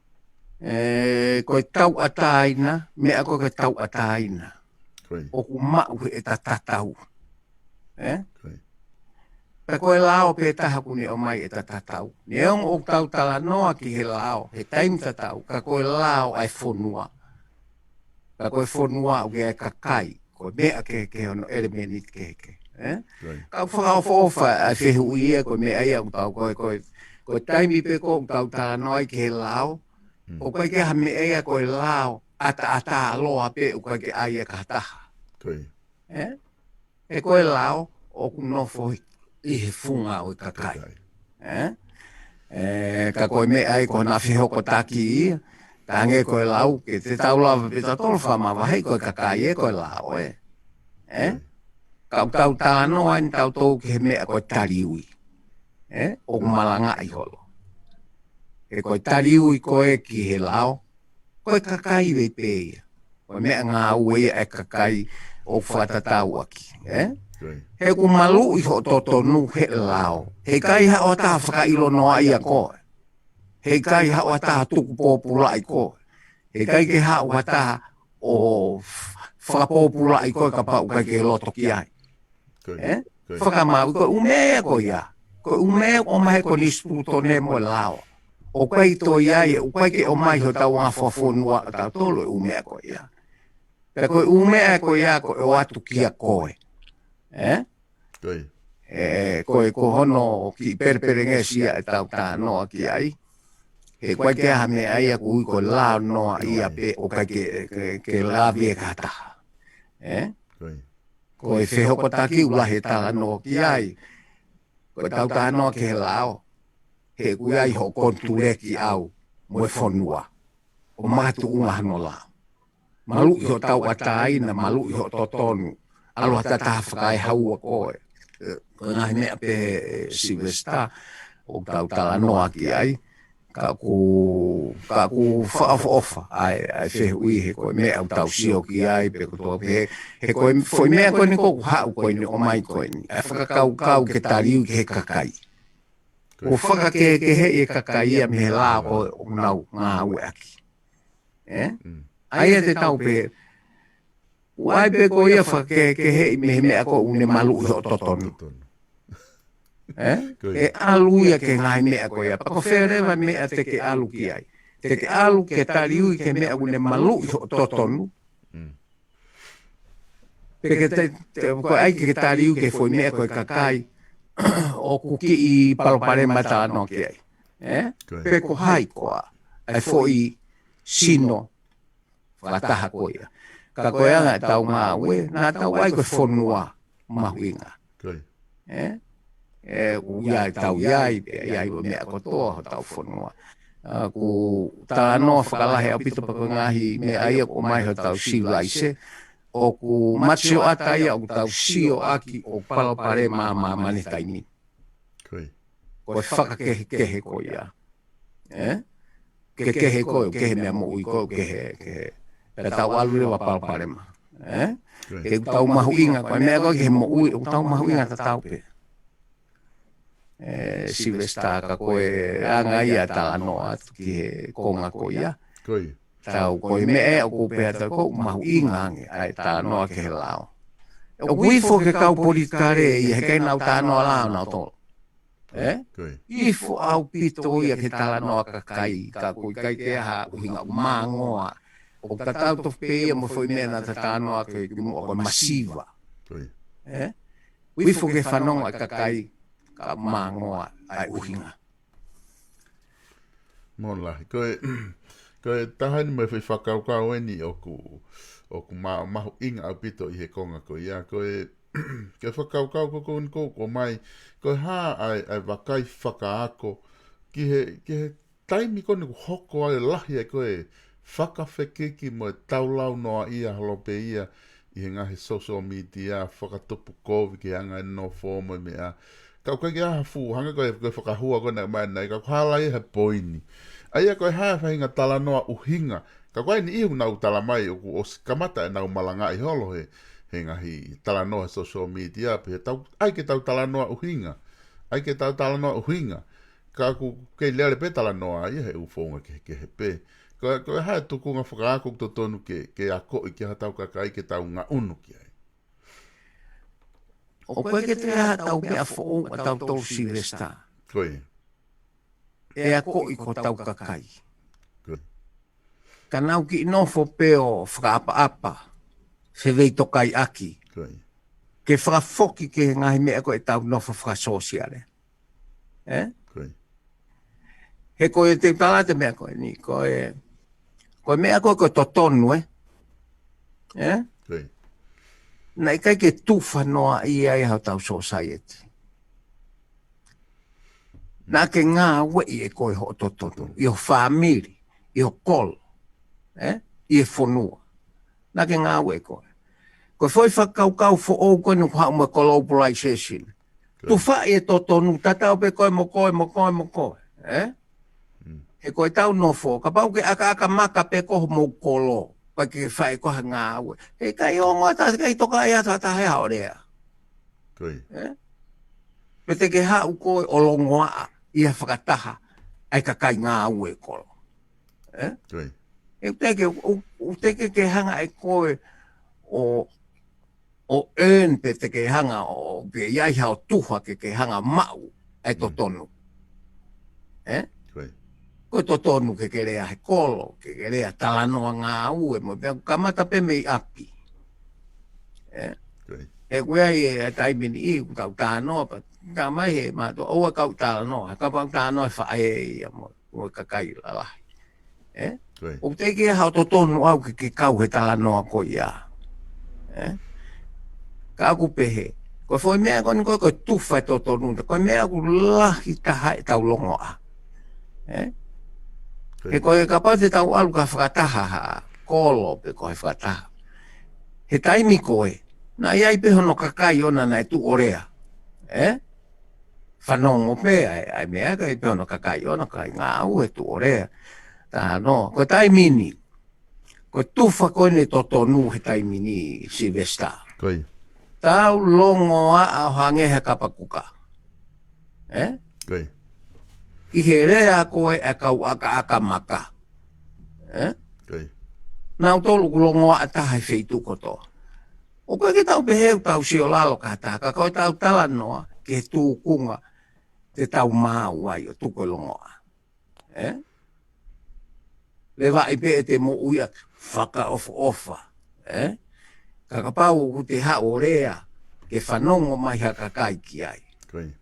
Koe tau ataina, mea koe tau ataina. O ku mau e tatatau. Pe koe lao pe taha kuni o mai e tatatau. Neong o tau tala noa ki he lao, he taim tatau, ka koe lao ai whonua. Ka koe whonua o ke kakai, koe mea ke hono elemenit ke. Ka whakao whoofa ai whehu ia, koe mea ia o tau koe taimi pe ko o tau tala noa ki he lao, o koe ke ha mea ia koe lao, ata aloha pe o koe ke aia ka taha. E koe lao, o kunofo i he funga o kakai. Ka koe mea ai ko na whihoko taki ia, ka nge koe lau, ke te taulawa pe ta tolu whamawa, hei koe kakai e koe lau Ka tau tāno ain tau tau ke he mea koe tariui. O kumalanga i holo. E koe tariui koe ki he lau, koe kakai vei peia. Koe mea ngā ue e kakai o whatatau aki. He ku malu i ho totonu he lao. He kai ha o tā whakailo noa ia koe. He kai ha o tā tuku pōpula i koe. He kai ke ha o tā o whakapōpula i koe ka pau kai ke loto ki ai. Whakamau koe umea koe ia. Koe umea o mai ko nispu tone mo lao. O kai to ia e o kai ke o mai ho tau ngā whafonua tau tolo umea koe ia. Pe koe umea koe ia koe o atu kia koe. Koe ko hono ki perperenge sia e tau tā noa ki ai. He koe ke ha me ai a kui ko lao noa ia pe o kai ke la vie ka taha. Koe whehoko taki ulahe tā noa ki ai. Koe tau tā noa ke he lao. He kui ai ho kontule ki au mo e whonua. O matu unga hano lao. Malu i ho tau ataina, malu i ho totonu. Aloha tata whakai haua koe. Koe ngahi mea pe Silvesta, o tau tala noa ki ai. ka ku whaafofa ai whehui he koe mea au tau sio ki ai pe kutoa he koe foi mea koe ni koku hau koe ni o mai koe ni ai whakakau ke tariu ki he kakai ko whakake ke he e kakai a me he la koe o nau ngā ue aki ai e te tau pe uai pe koe ia whakake ke he me he mea koe une malu i o totonu e alu ia ke ngai mea ko ia pa ko fereva mea te ke alu ki ai te ke alu ke tariu ke mea une malu totonu pe ke ko ai ke tariu ke foi mea ko kakai o kuki i palopare mata no ki ai pe ko hai ko ai foi sino fataha ko ia ka ko ia tau ma we na tau ai ko fonua mahuinga ia tau iai mea kotoa tau whanua. Ku tā noa whakalahe au pito pako ngahi me aia ko mai ho tau silaise. O ku machio ata ia o tau sio aki o palopare mani taimi. Ko whakakehe ko ia. Kehe ko, kehe mea mo ui ko, kehe. Pera tau alure wa palopare ma. Ke tau mahu inga ko, mea ko kehe mo ui, tau mahu inga ta tau pe. Silvesta ka koe anga ia tala noa ki he konga ko ia. Tau koe me e o kupea tau kou mahu ingange ai tala noa ke he lao. O wifo ke kau politikare i he kei nau tala noa lao nau tolo. Ifo au pito ia ke tala noa ka kai ka koe kai ke ha uhinga umangoa. O ka tau tof pe ia mo foi mena ta tala noa ke mo koe masiva. Wifo ke whanonga ka kai ka mangoa ai uhinga. Mola, koe tahani mai whi whakaukau eni o ku mahu inga au pito i he konga ko ia. Koe whakaukau ko koni ko mai, koe hā ai wakai whakaako ki he taimi koni ku hoko ai lahi ai koe whakawhekeki mo e taulau noa ia halope ia i he ngahi social media, whakatupu kovi ki anga no formo mea. Kau kai kia fu hanga koe whakahua kona mai nei, kau halai he poini. Aia koe hae whahinga tala noa uhinga, kau koe ni ihu nau tala mai o kamata e nau malanga i holo he ngahi tala noa social media, pe ai ke tau tala noa uhinga, ai ke tau tala noa uhinga, ka ku kei leare pe tala noa ia he ufonga ke he pe. Koe hae tukunga whakaako to tonu ke a koi ki ha tau kakai ke tau ngā unu ki ai. O koe ke te aha tau mea fōu a tau tolu Silvesta. Koe. E a ko i ko tau kakai. Ka nau ki inofo peo whakaapa-apa, se vei tokai aki. Koe. Ke whakafoki ke ngahi mea ko e tau nofo whakasosiale. Koe. He koe te talate mea koe ni, koe mea koe koe totonu, Koe. Na i kai ke tufa noa i ai hau tau society. Na ke ngā wei e koe ho totonu, i o whamiri, i o kolo, i e whanua. Na ke ngā wei koe. Koe foi whakaukau fo o koe nuk hau ma globalization. Tu whai e totonu, tatau pe koe mo koe. He koe tau nofo, ka pau ke aka maka pe koho mo kolo. Pa ke whai koha ngā aue. He kai o ngā tāsi kai toka ea tata he hao rea. Koe. Me te ke hau koe o longoa ia whakataha ai ka kai ngā aue kolo. Koe. E teke ke hanga e koe o earn pe te ke hanga o ke iai hao tuha ke hanga mau ai totonu. Ko totonu ke rea he kolo, ke rea talanoa ngā ue, mo pia kamata pe mei api. E koe ai e taimini i, kau tānoa, pa ka mai he mātua, oua kau talanoa, ka pau tānoa e whae e ia mo, o kakai lalahi. O te ke hao totonu au ke kau he talanoa ko ia. Ka aku pehe, koe foi mea koni koe tufa e totonu, koe mea ku lahi taha e tau longoa. He koe ka pau te tau alu ka whakataha ha, kolo pe koe whakataha. He taimi koe, na iai peho no kakai ona na e tu orea. whanongo pe ai mea kai peona kakai ona kai ngā au e tu orea. Tā no, ko taimini. Ko tufa koe ne totonu he taimini Silvesta. Koi. Tau longo a hange he kapakuka. Koi. I he rea koe e kau aka maka. Koi. Nau tolu kulongo a taha feitu koto. O koe ki tau peheu tau si o lalo kata, ka koe tau talanoa ke tūkunga te tau māu ai o tuko longoa. Le vai pe te mo uia whaka ofa. Ka kapau ku te ha o rea ke whanongo mai haka kai ki ai. Koi.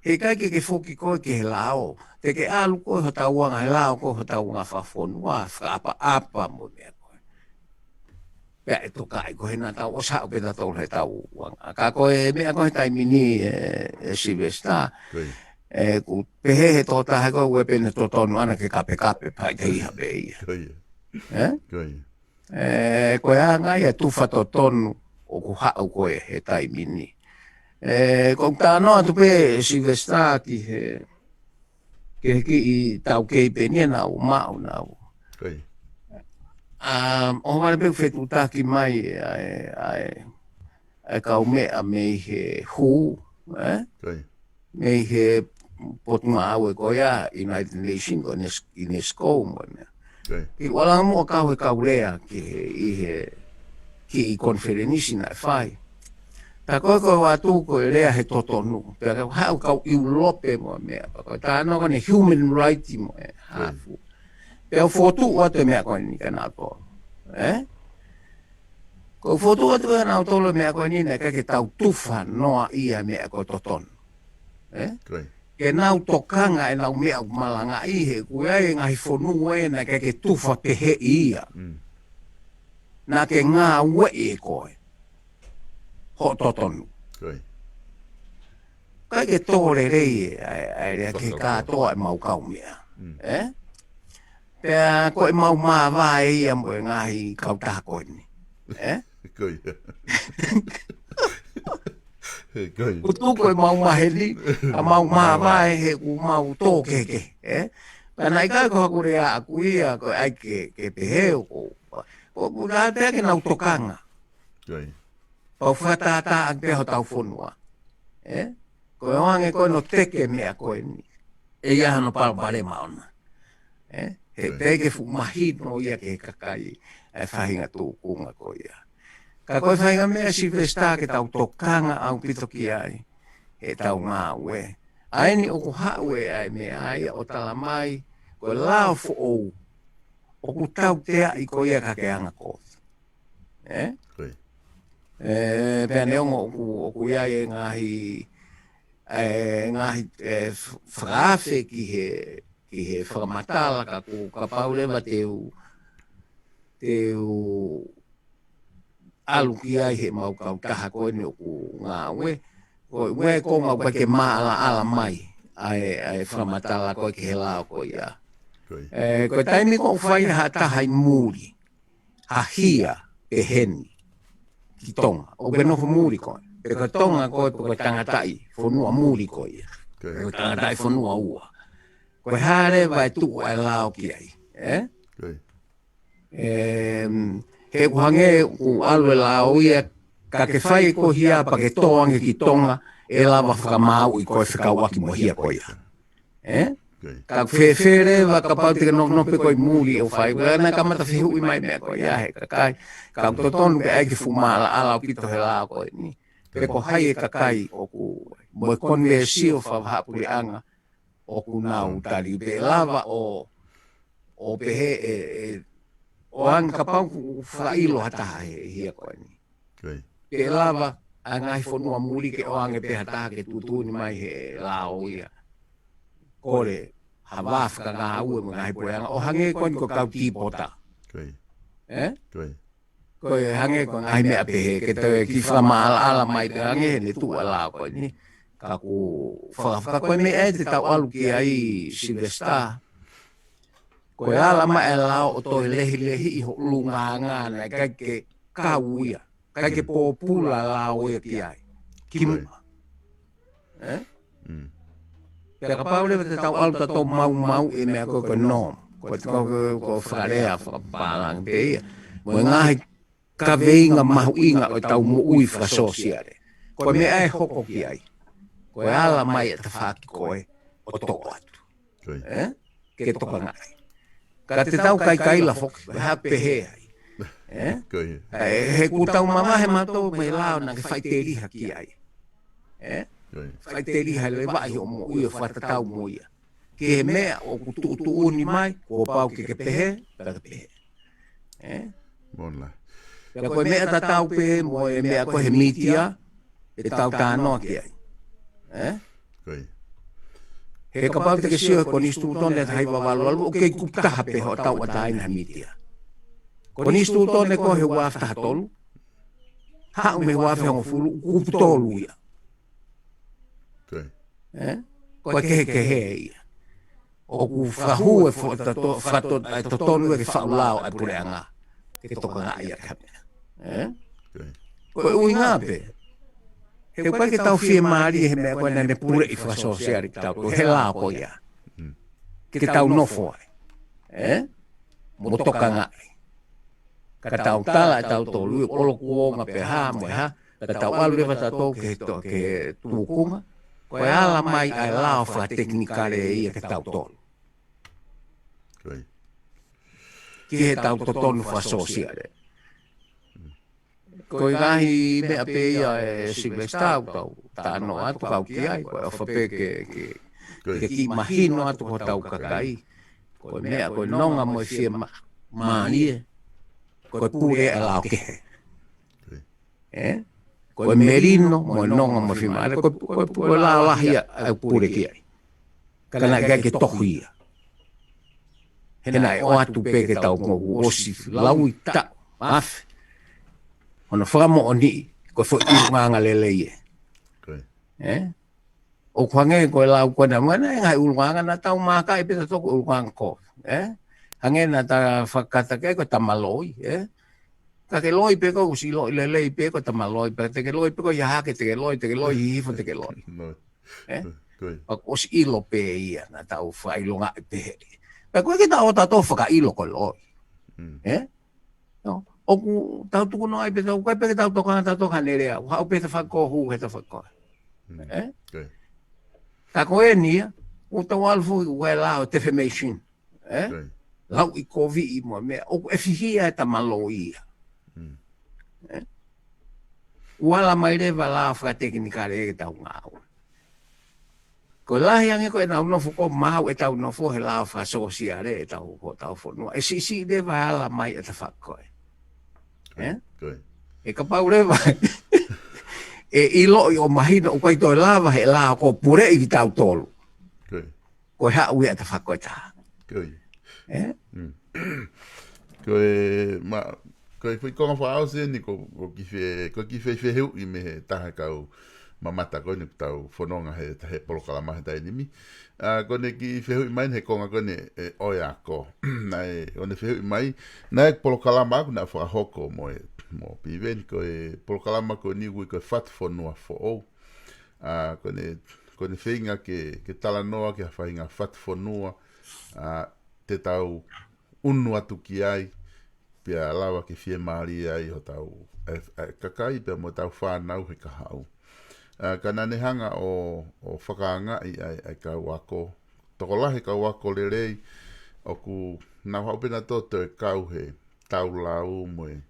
He kai ke whoki koe ke he lao, te ke alu koe ho tau wanga he lao koe ho tau wanga whafonua, whaapa mo mea koe. Pea e toka ai koe na tau osa o peta tau he tau wanga. Ka koe mea koe taimini Silvesta, ku pehe he tōta he koe ue pene tōtonu ana ke kape pai te iha pe ia. Koi. Koi. Koe a ngai e tufa tōtonu o ku hau koe he taimini. Kong tānoa tu pe Silvesta ki he ki i tau kei penia nau mau nau. Koi. O wale pe whetu taki mai ai kau mea me he hu, Koi. me he potunga au e koia United Nations ko UNESCO mo mea. Koi. Ki wala mo kau he kau rea ki i konferenisi na whai. Ta koe koe watu koe rea he totonu. Pea hau kau Europe mo mea. Koe tāno kone human rights mo e hafu. Pea fotu watu mea koe ni ka nā tō. Koe fotu watu e nā tōlo mea koe ni ka ke tau tufa noa ia mea koe totonu. Koi. Ke nau tokanga e nau mea malanga i he koe ai ngahi whonu e na ka ke tufa pehe ia. Nā ke ngā ue e koe. Ho totonu. Koi. Kai ke tōre rei ai rea ke kātoa e mau kau mea. Pea koe mau mā vai ia mo e ngahi kau taha koe ni. Koi. Koi. Kutu koe mau maheli, a mau mā vai he ku mau tō keke. Pena i kai ko haku rea aku ia koe ai ke peheo ko. Ko rā pea ke nau tokanga. Koi. Pau whatata ang peho tau whonua. Koe oange koe no teke mea koe ni. E ia no palpare maona. He peke fu mahino ia ke kakai e whahinga tūkunga koe ia. Ka koe whahinga mea Silvesta ke tau tokanga au pito ki ai. He tau ngā ue. Aini o ku haue ai mea ai o talamai koe lao fu ou. O ku tau tea i koe ia kakeanga koe. Koi. Pea neongo o ku iai e ngahi whaafe ki he whakamatala ka ku ka paulewa teu alu ki ai he mau kau taha koe ni o ku ngā ue. Koe ue ko mau pa ke maala ala mai ai whakamatala koe ki he lao koe ia. Koi. Koe taimi ko whai ha taha i muri. Ha hia e heni. Ki tonga. O ke noho muri koe. Pe koe tonga koe pe koe tangatai. Whonua muri koe ia. Koe tangatai whonua ua. Koe hare vai tuku ai lao ki ai. Koi. He kuhange ku alwe lao ia ka ke whai ko hia pa ke toange ki tonga e lava whakamau i koe whakawaki mo hia koe ia. Koi. Ka whewhere wa ka pau tika nope koe muri o whai. Koe ana kamata whihui mai mea koe ia he kakai. Ka totonu ke aiki fumala ala o pito he lao koe ni. Pe ko hai e kakai o ku mo konversi o whawhapuri anga o ku nau tari. Pe lava o pehe o anga ka pau ku whailo hataha hia koe ni. Koi. Pe lava a ngai whonua muri ke o anga pe hataha ke tutuni mai he lao ia. Kore, hawafka ngā ue mga hai poeanga. O hange koe ko kau tīpota. Koi. Koi. Koe hange koe ngai mea pehe. Ke te ki whamaala ala mai te hange he ne tua la koe ni. Ka ku whakawhaka koe me e te tau alu ki ai Silvesta. Koe ala mai e lao o toi lehi i ho lunga ngā nei. Kai ke kau ia. Kai ke pōpula lao ia ki ai. Ki mua. Pea ka pau lewa te tau alu tatou mau e mea koe nom. Ko whakarea whakapalang pe ia. Mo ngahi ka veinga mahu inga o tau mo ui whakasosiare. Koe mea e hoko ki ai. Koe ala mai e ta whaki koe o toko atu. Ke toka ngai. Ka te tau kai la foki, koe hape he ai. He kutau mamahe matou me lao na ke whaiteri haki ai. Whaiteri hai le vai o mo ui o whatatau mo ia. Ke he mea o kutu uni mai, ko pau ke pehe, ka pehe. Monla. Pea koe mea ta tau pehe, mo e mea koe he mitia, e tau tānoa ki ai. He ka pau te ke sio ko nistu tone te haiwa walu, o kei kuptaha pehe o tau ataina he mitia. Ko nistu tone ko he waftaha tolu, hau me wafe hongo fulu, kuptolu ia. Koe kehe ia. O ku whahu e to tonu e ke whaulao ai pure anga. Ke toka ngā ia kamea. Koe ui ngā pe. He koe ke tau whie maari he mea koe nane pure i whasosiari ki tau. Koe he lao ko ia. Ke tau nofo ai. Mo toka ngā. Ka tau tala e tau tolu. Olo kuonga pe ha mo ha. Ka tau alu lewa tatou ke tukunga. Koe ala mai ai lao wha teknikare e ia ke tau tolu. Ki he tau tonu wha sosiare. Koe ngahi mea pe ia e Silvestau tau tāno atu kau ki ai. Koe o whape ke ki mahino atu ko tau kakai. Koe mea koe nonga mo i whia maani e. Koe pure e lao kehe. Koe merino mo nonga mo whia maani. Koe lao lahia au pure ki ai. Kana gai ke tohu ia. Hena e o atu peke tau ngogu osi laui ta mafe. Ona whakamo o ni, koe fo ilunganga lele ie. O kwange koe lau koe na mwana e ngai ulunganga na tau maka e peta toko ulunganga ko. Hange na ta whakata ke koe tamaloi. Ka ke loi peko usi loi lele i peko tamaloi. Te ke loi peko iahake te ke loi hifo te ke loi. Osi ilo pe ia na tau whailunga e peheri. Pea koe ke tau tato whakailo ko loi. O ku tau tuku no ai peta, koe peke tau toka tato kanerea. Hau peta whakohu he ta whakoe. Ka koe nia, o tau alfu i ue lao defamation. Lau i kovi i mua mea, o ku e fihia e ta malo ia. Wala mai rewa lao whakateknikare e tau ngāu. Ko lahi ange ko e nau nofu ko mau e tau nofu he lao whasosiare e tau whanua. E si rewa ala mai e ta whakoe. E ka pau rewa. E ilo i o mahina o kai toi lava he lao ko pure i tau tolu. Ko e hau e ta whakoe taha. Koe whi konga whaau se ni ko ki whi heu i me he taha kau mamata koe ni tau whanonga he polokalama he tai nimi. Kone ki whi heu i mai he konga kone e oi a ko. Nai one whi heu i mai, nai polokalama aku na whakahoko mo piven koe polokalama koe ni ui koe whatu whanua who'ou. Kone whinga ke tala noa ke whainga whatu whanua te tau unu atu ki ai. Pia lawa ke fie maari ai ho tau kakai pia mo tau whanau he kahau. Ka nanehanga o whakaanga ai ka wako. Toko lahi ka wako le rei o ku nau haupena toto e kau he tau lau me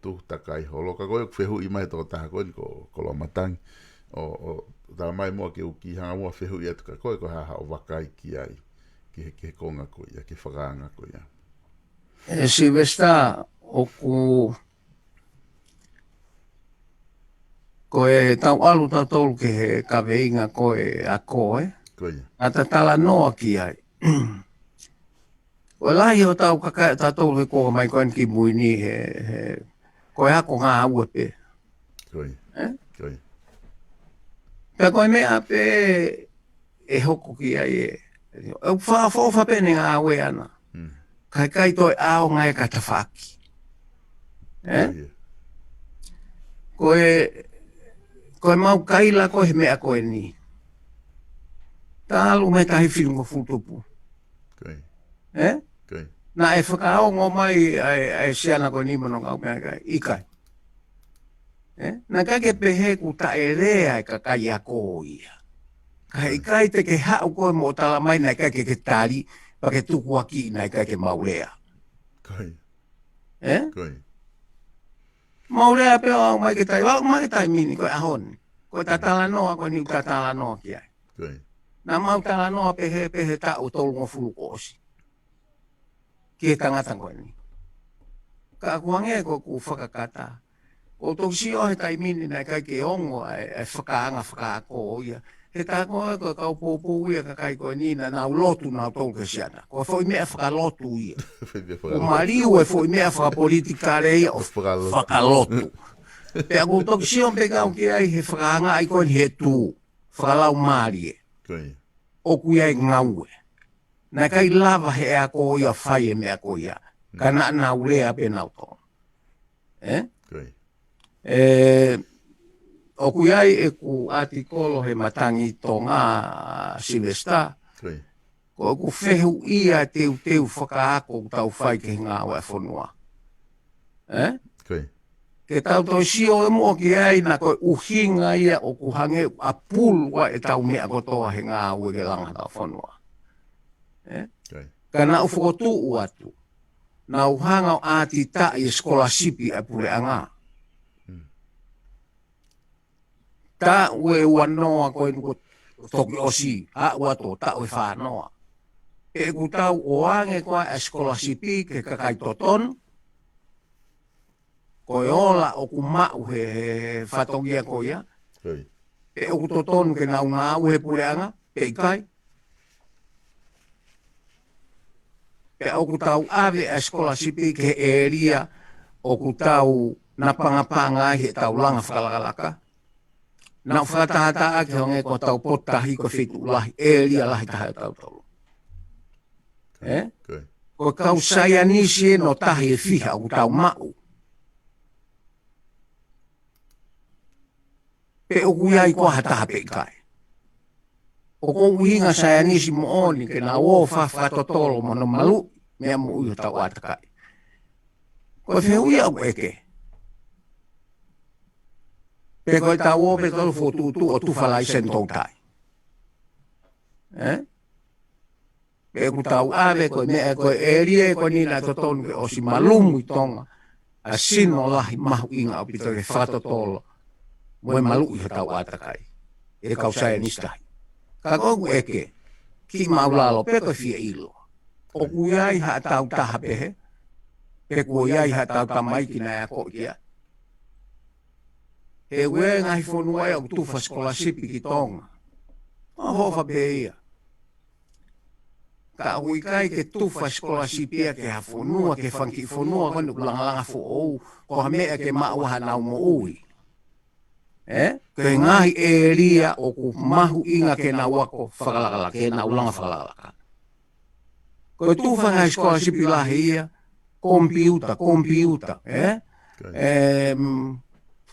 tuhtakai holo. Ka koe whehu i mai toko taha koe ko lo matangi. O tala mai mua ke uki hanga mua whehu i atu ka koe ko haha o wakai ki ai. Ki he konga koe ia, ki whakaanga koe ia. Silvesta o ku koe tau alu tolu ke he kaweinga koe a koe. A ta tala noa ki ai. O lahi o tau kakai tolu he koe mai koe ki muini he koe hako ngā ua pe. Pea koe mea pe e hoko ki ai e. O wha pene ngā ue ana. Kai toi ao ngai ka tawhaki. Koe mau kaila koe he mea koe ni. Tālu me tahi whirungo futupu. Okay. Okay. Na e whakaongo mai ai siana koe ni mono ngau mea kai. Ikai. Na kake pehe ku ta e rea e kakai a ko ia. Ka ikai te ke hau koe mo tala mai na kake ke tari pa ke tuku aki na kake maulea. Okay. Eh? Okay. Maulea pe o mai ke tai, wa mai ke tai mini koe ahon. Koe tatala noa koe ni tatala noa kia. Okay. Na mau tala noa pehe ta o tolu ngofulu kosi. Kie tangata koe ni. Ka kuange ko ku whakakata. O tō si o he tai mini nei kai ke ongo e whakaanga whakaako ia. He tā koe ko kau pōpō ia ka kai koe nina nau lotu nau tō ke siana. Ko fōi mea whakalotu ia. O mariu e fōi mea whakapolitika reia o whakalotu. Pea ko tō si o pekau ki ai he whakaanga ai koe ni he tū. Whakalau maari e. Okay. O kui ai ngaue. Nei kai lava he ea ko ia whai e mea ko ia. Kana nau rea pe nau tō. Okay. O kui ai e ku atikolo he matangi tō ngā Silvesta, ko ku whehu ia teu whakaako tau whai ke ngā wai whanua. Ke tau tō sio e mua ki ai na koe uhinga ia o ku hange a pulwa e tau mea kotoa he ngā ue ke langa tau whanua. Ka nā uwhakotu uatu, nā uhanga o ati ta i skolasipi e pule a ngā. Ta ue wanoa koe nuko toki osi, a ua tō ta ue whanoa. E ku tau o ange koe a skolasipi ke kakai toton, koe ola o ku mau he whatongia koe ia. E o ku toton ke nau ngā au he pureanga, pe ikai. E o ku tau ave a skolasipi ke eria o ku tau napangapanga he tau langa whakalakalaka. Nau whakatahata ake honge ko tau potahi ko whitu lahi, eria lahi taha tau tau. Ko kau saia nisi no tahi e whiha o tau mau. Pe o kuiai ko hataha pe kai. O ko uhinga saia nisi mo oni ke na o whawhatotolo mo no malu, mea mo uio tau atakai. Ko whihuia o eke. Pe koe tau o pe tolu fotutu o tufalai sentou tai. Pe ku tau ave koe mea koe erie koe nina totonu ke osi malumu i tonga. A sino lahi mahu inga o pito ke whatotolo. Moe malu i tau atakai. E kau saia nistahi. Ka kogu eke. Ki maulalo pe koe fia ilo. O kuiai ha tau taha pehe. Pe kuiai ha tau tamaiki na ea ko ia. He ue ngahi whanua e o tuwha skolasipi ki tonga. O hofa pe ia. Ka ui kai ke tuwha skolasipi a ke ha whanua, ke whanki whanua kone ulangalanga fo ou, ko ha mea ke mauaha nau mo ui. Ke ngahi e ria o ku mahu inga ke na wako whakalakala, ke na ulanga whakalakala. Ko tuwha ngahi skolasipi lahi ia, kompiuta.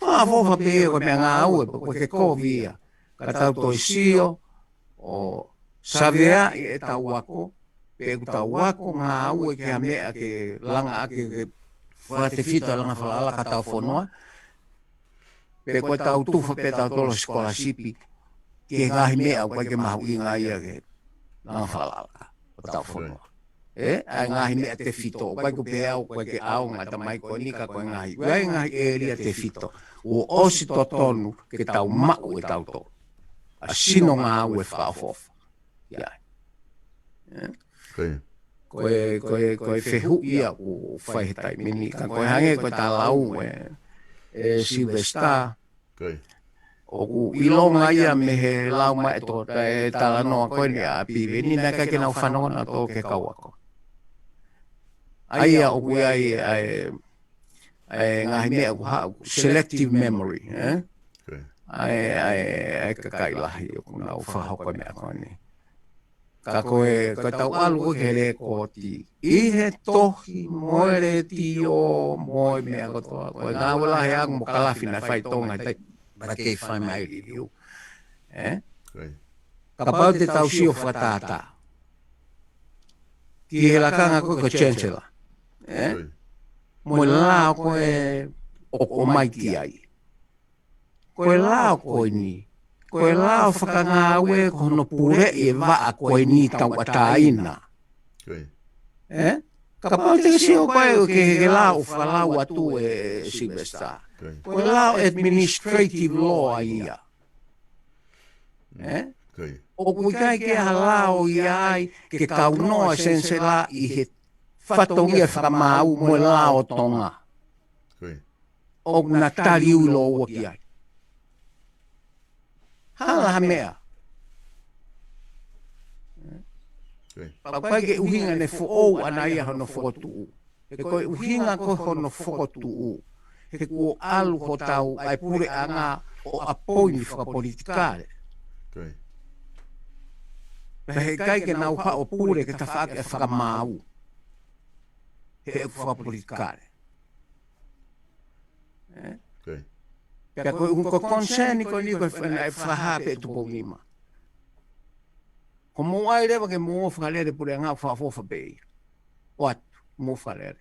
Fofa pe ko me ngā ue, ko ke kovia. Ka tau toi sio, o savea e tau wako, pe ku tau wako ngā ue ke a mea ke langa ake ke whate fita langa whalala ka tau whanua. Pe koe tau tufa pe tau tolo skolasipi, ke ngahi mea koe ke mahu inga ia ke langa whalala ka tau whanua. Ai ngahi mea te fito, koe ku pe au koe ke au ngata mai koe nika koe ngahi. Koe ngahi e ria te fito. O osi totonu ke tau mau e tau tō. A sino ngā au e whaafofa. Koe whehu ia o whaihetai mini. Ka koe hange koe tā lau e Silvesta. O ku ilonga ia me he lau mai tō e tala noa koe ni a piwe. Ni nai kai ke nau whanona tō ke kauako. Aia o kui ai ngahi mea ku hau, selective memory. Ai kakai lahi o kuna o whahoko mea koe ni. Ka koe tau alu o ke re ko ti ihe tohi moere ti o moe mea kotoa. Koe ngā wala he angu mo kalafi na whai tonga tai Para que fai mai riu. Kai. Ka pau te tau si o whatata. Ki he lakanga koe ko chancellor. Kai. Mo lao koe o mai ki ai. Koe lao koe ni. Koe lao whakanga ue kono pure e waa koe ni tau ataina. Kai. Ka pau te si o koe o ke lao whalau atu e Silvestar. Kai. Koe lao administrative law ia. Kai. O kui kai ke halao i ai ke kaunoa sense la i he whatongia whakamau mo lao tonga. Kai. O na tari ulo ua ki ai. Hala ha mea. Kai. Papai ke uhinga ne fo ana ia hono fotu u. He koe uhinga ko hono fotu u. He ko alu ho tau ai pure anga o apoini whakapolitikare. Kai. He kai ke nau ha o pure ke ta whaake e whakamau. He e whakapolitikare. Kai. Pea koe unko konsen i koe ni koe whanai whahape e tupo ngima. Ko mo ai rewa ke mo whakalere pure ngā whafofa bei. O atu, mo whakalere.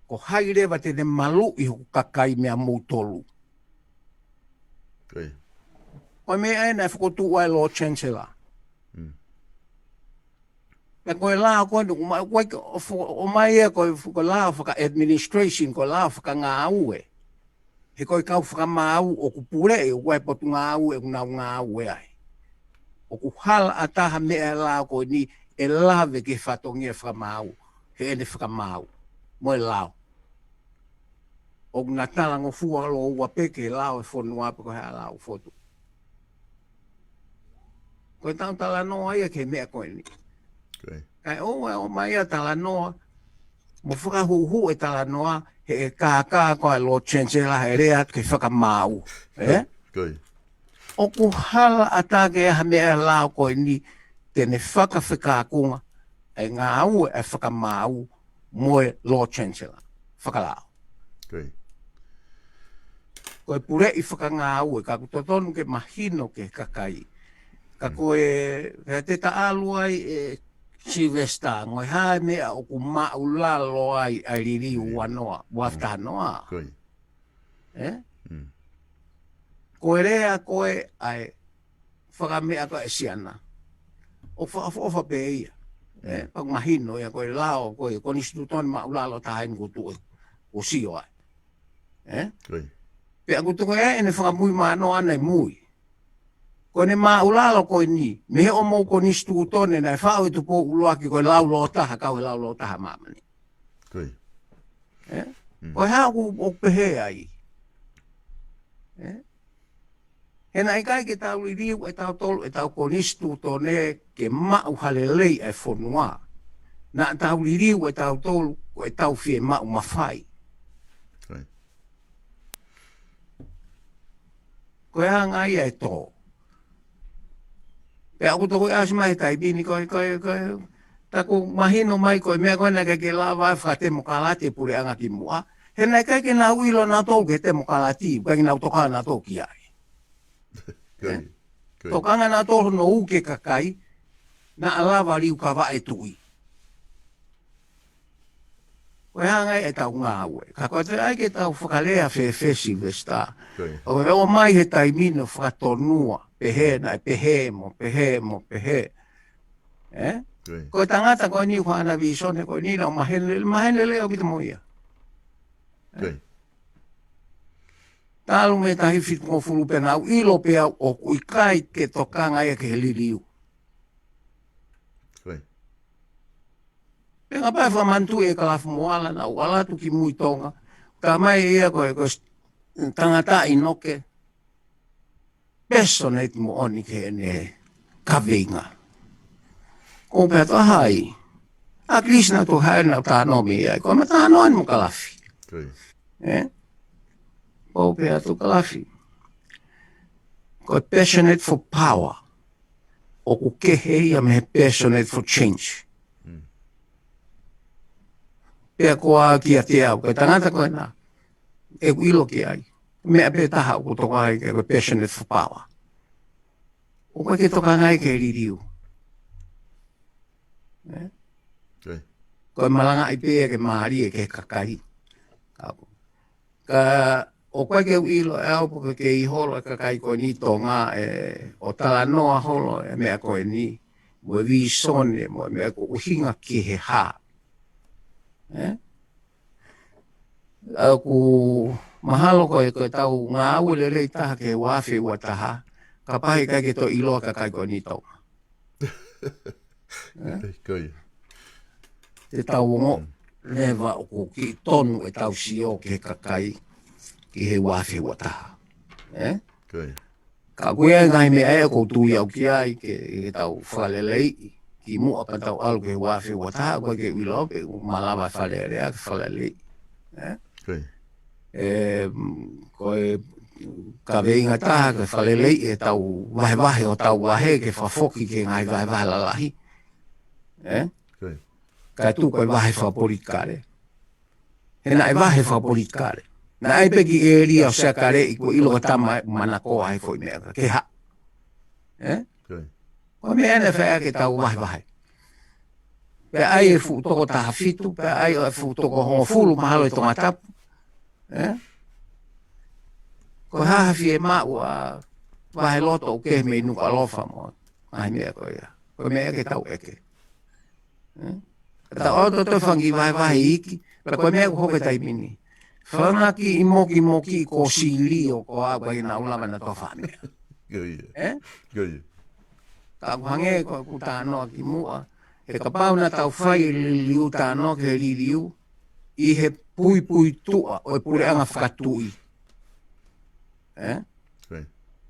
Ko hai rewa te ne malu i hoku kakai mea mou tolu. Kai. Koe mea e nei whakotu ai Lord Chancellor. Pea koe laa koe o mai e koe laa whaka administration, koe laa whaka ngā ue. He koe kau whakamau o ku pure e koe potu ngā ue e kunau ngā ue ai. O ku hala ataha mea laa koe ni e lawe ke whatongia whakamau. He ene whakamau. Mo e lao. O kuna talango fua lo ua peke lao e whonua pe koe hea lao fotu. Koe tau tala noa ia ke mea koe ni. Kai. Kai o mai a tala noa. Mo whakahuhu e tala noa. He e kākā koe Lord Chancellor he rea ke whakamau. Kai. O ku hala atake e ha mea lao koe ni tene whakawhikākunga e ngā ue e whakamau mo e Lord Chancellor. Whakalao. Kai. Koe pure i whakangā ue, ka kutotonu ke mahino ke kakai. Ka koe, he te taalu ai e Silvestar, ngoi hae mea o ku mau lalo ai riri uanoa, wafta-noa. Kai. Koe rea koe ai whakamea koe siana. O whaafofa pe ia. Pak mahino ia koe lao koe konistutoni mau lalo tahain kutu o sio ai. Kai. Pea kutu koe ene whakamui mano anai mui. Koe ne mau lalo koe ni, mehe o mou konistutoni nai whao i tupo uloaki koe laulo taha, kau e laulo taha mamani. Kai. Koe hao ku o pehe ai. He nai kai ke tau riu e tau tolu e tau konistu tone ke mau halelei e whonua. Na tau riu e tau tolu e tau fie mau mawhai. Kai. Koe hanga ia e tō. Pea aku toko e asi mai tai bini koe taku mahino mai koe mea koe nai kai ke lawa e whakate mo kalati e pure anga ki mua. He nai kai ke nā uilo nā tō ke te mo kalati, kai nā utoka nā tō ki ai. Kai. Kai. Tokanga nā tō no uke kakai, na alawa riu ka wa e tui. Koe hanga e tau ngā ue. Ka koe te ai ke tau whakalea Silvestar. Kai. O e o mai he taimino whakatonua, pehe na pehe mo. Kai. Koe tangata koe ni whana visone, koe ni na mahene leo ki te moia. Kai. Tālu me tahi whit mo furu pena au ilo pea o kui kai ke tokanga e ke he liriu. Kai. Pea pai whamantu e kalafu moala na ualatu ki mui tonga. Ka mai ia koe tangata inoke. Personate mo oni ke ne kavinga. Ko pea to hai. A Krishna to hai na tānomi ia. Ko me tānoan mo kalafi. Kai. O pea to kalafi. Ko passionate for power. O ku kehe ia me passionate for change. Pea koa ki a te au. Koe tangata koe nā. E wilo ki ai. Mea pe taha o toka ai ke passionate for power. O koe ke toka ngai ke ririu. Okay. Koe malanga i pēa ke mahari e ke kakai. Ka o koe ke uilo e au poke ke i holo e kakai koe ni tonga o tala noa holo e mea koe ni. Mo e vi sone, mo e mea ko uhinga ki he ha. Ku mahalo koe koe tau ngā ule rei taha ke wafi ua taha. Ka pahi kai ke to iloa kakai koe ni tonga. Koe. Te tau ongo lewa o ko ki tonu e tau sio ke kakai ki he wafi ua taha. Koe. Ka koe ngai mea e ko tui au ki ai ke tau whalelei ki mua ka tau alu ke wafi ua taha koe ke uilo pe malawa whalerea ke whalelei. Koe. Koe ka veinga taha ke whalelei e tau wahe o tau wahe ke whafoki ke ngai wahe lalahi. Koe. Ka tu koe wahe whapolitikare. He na e wahe whapolitikare. Na ai peki e ria o sea kare i ko ilo ka tama mana koa ai foi mea ke ha. Koe. Koe mea ene whea ke tau wahe. Pe ai e fu toko taha fitu, pe ai e fu toko hongo fulu mahalo i tonga tapu. Ko hahafi e mau a wahe loto o ke mei nuka lofa mo. Ai mea koe ia. Koe mea ke tau eke. Ta o to whangi wahe iki, pe koe mea ko hoke taimini. Whanaki i moki ko siri o ko a koe na ulama na toa whamea. Koe. Koe. Ka kuhange ko ku tānoa ki mua. He ka pau na tau whai liu tānoa ke ririu. I he pui tua o e pureanga whakatui.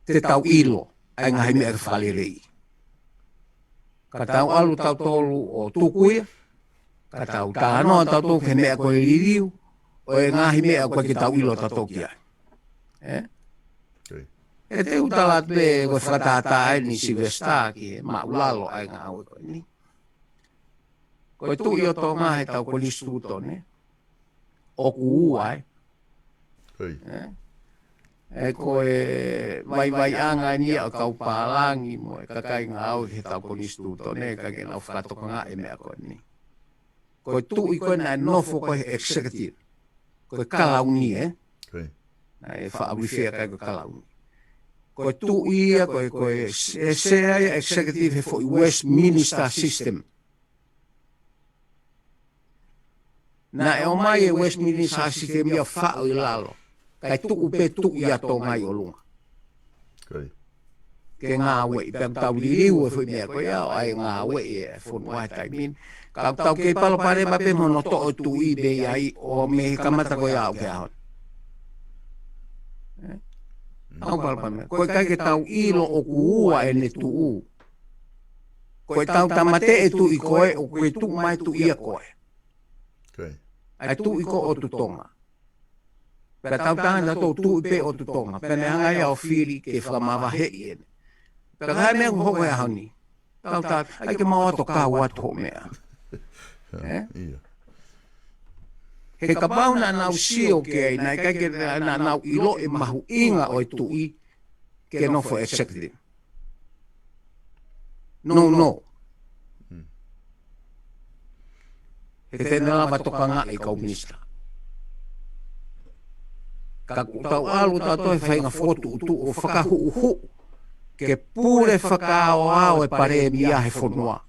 Te tau ilo, ai ngahi mea ke whalerei. Ka tau alu tau tolu o tukuia, ka tau tānoa tau tolu ke mea koe ririu, o e ngahi mea koe ke tau ilo tau toki ai. E te utala te koe whakatata ai ni si vesta ki he maulalo ai ngā au koe ni. Koe tu i o tō ngahi tau ko listuto ne. O ku uai. E koe vai anga ni o kau pālangi mo e kakai ngā au he tau ko listuto ne ka ke nau whakatoka ngā e mea koe ni. Koe tu i koe nai nofo koe executive. Koe kalauni e whaawifea kai koe kalauni. Koe tu ia koe sea executive he fo i Westminster system. Na e o mai e Westminster system ia whao i lalo. Kai tuku pe tuku ia tō ngai o lunga. Ke ngā wei, pe tau liriu e fui mea koe au, ai ngā wei e whunu ai taimin. Ka tau kei palo pare ma pe mono to o tu i be ai o me kamata koe au ke ahon. Au palo pare, koe kai ke tau ilo o ku ua e ne tu u. Koe tau tamate e tu i koe o koe tu mai tu ia koe. Ai tu i ko o tu tonga. Pera tau tanga tau tu i pe o tu tonga. Pera ne hanga ia o whiri ke whakamawa he i ene. Pera kai mea ku hoko e hauni. Tau tā, ai ke mau ato kā watu ho mea. He ka pau na nau sio ke ai, nai kai ke na nau ilo e mahu inga o e tu i ke nofo executive. No. He tēnā lawa toka ngā i kau minista. Ka tau alu tau toi whainga whotu utu o whakahu uhu. Ke pure whakao au e pare e mia he whonua.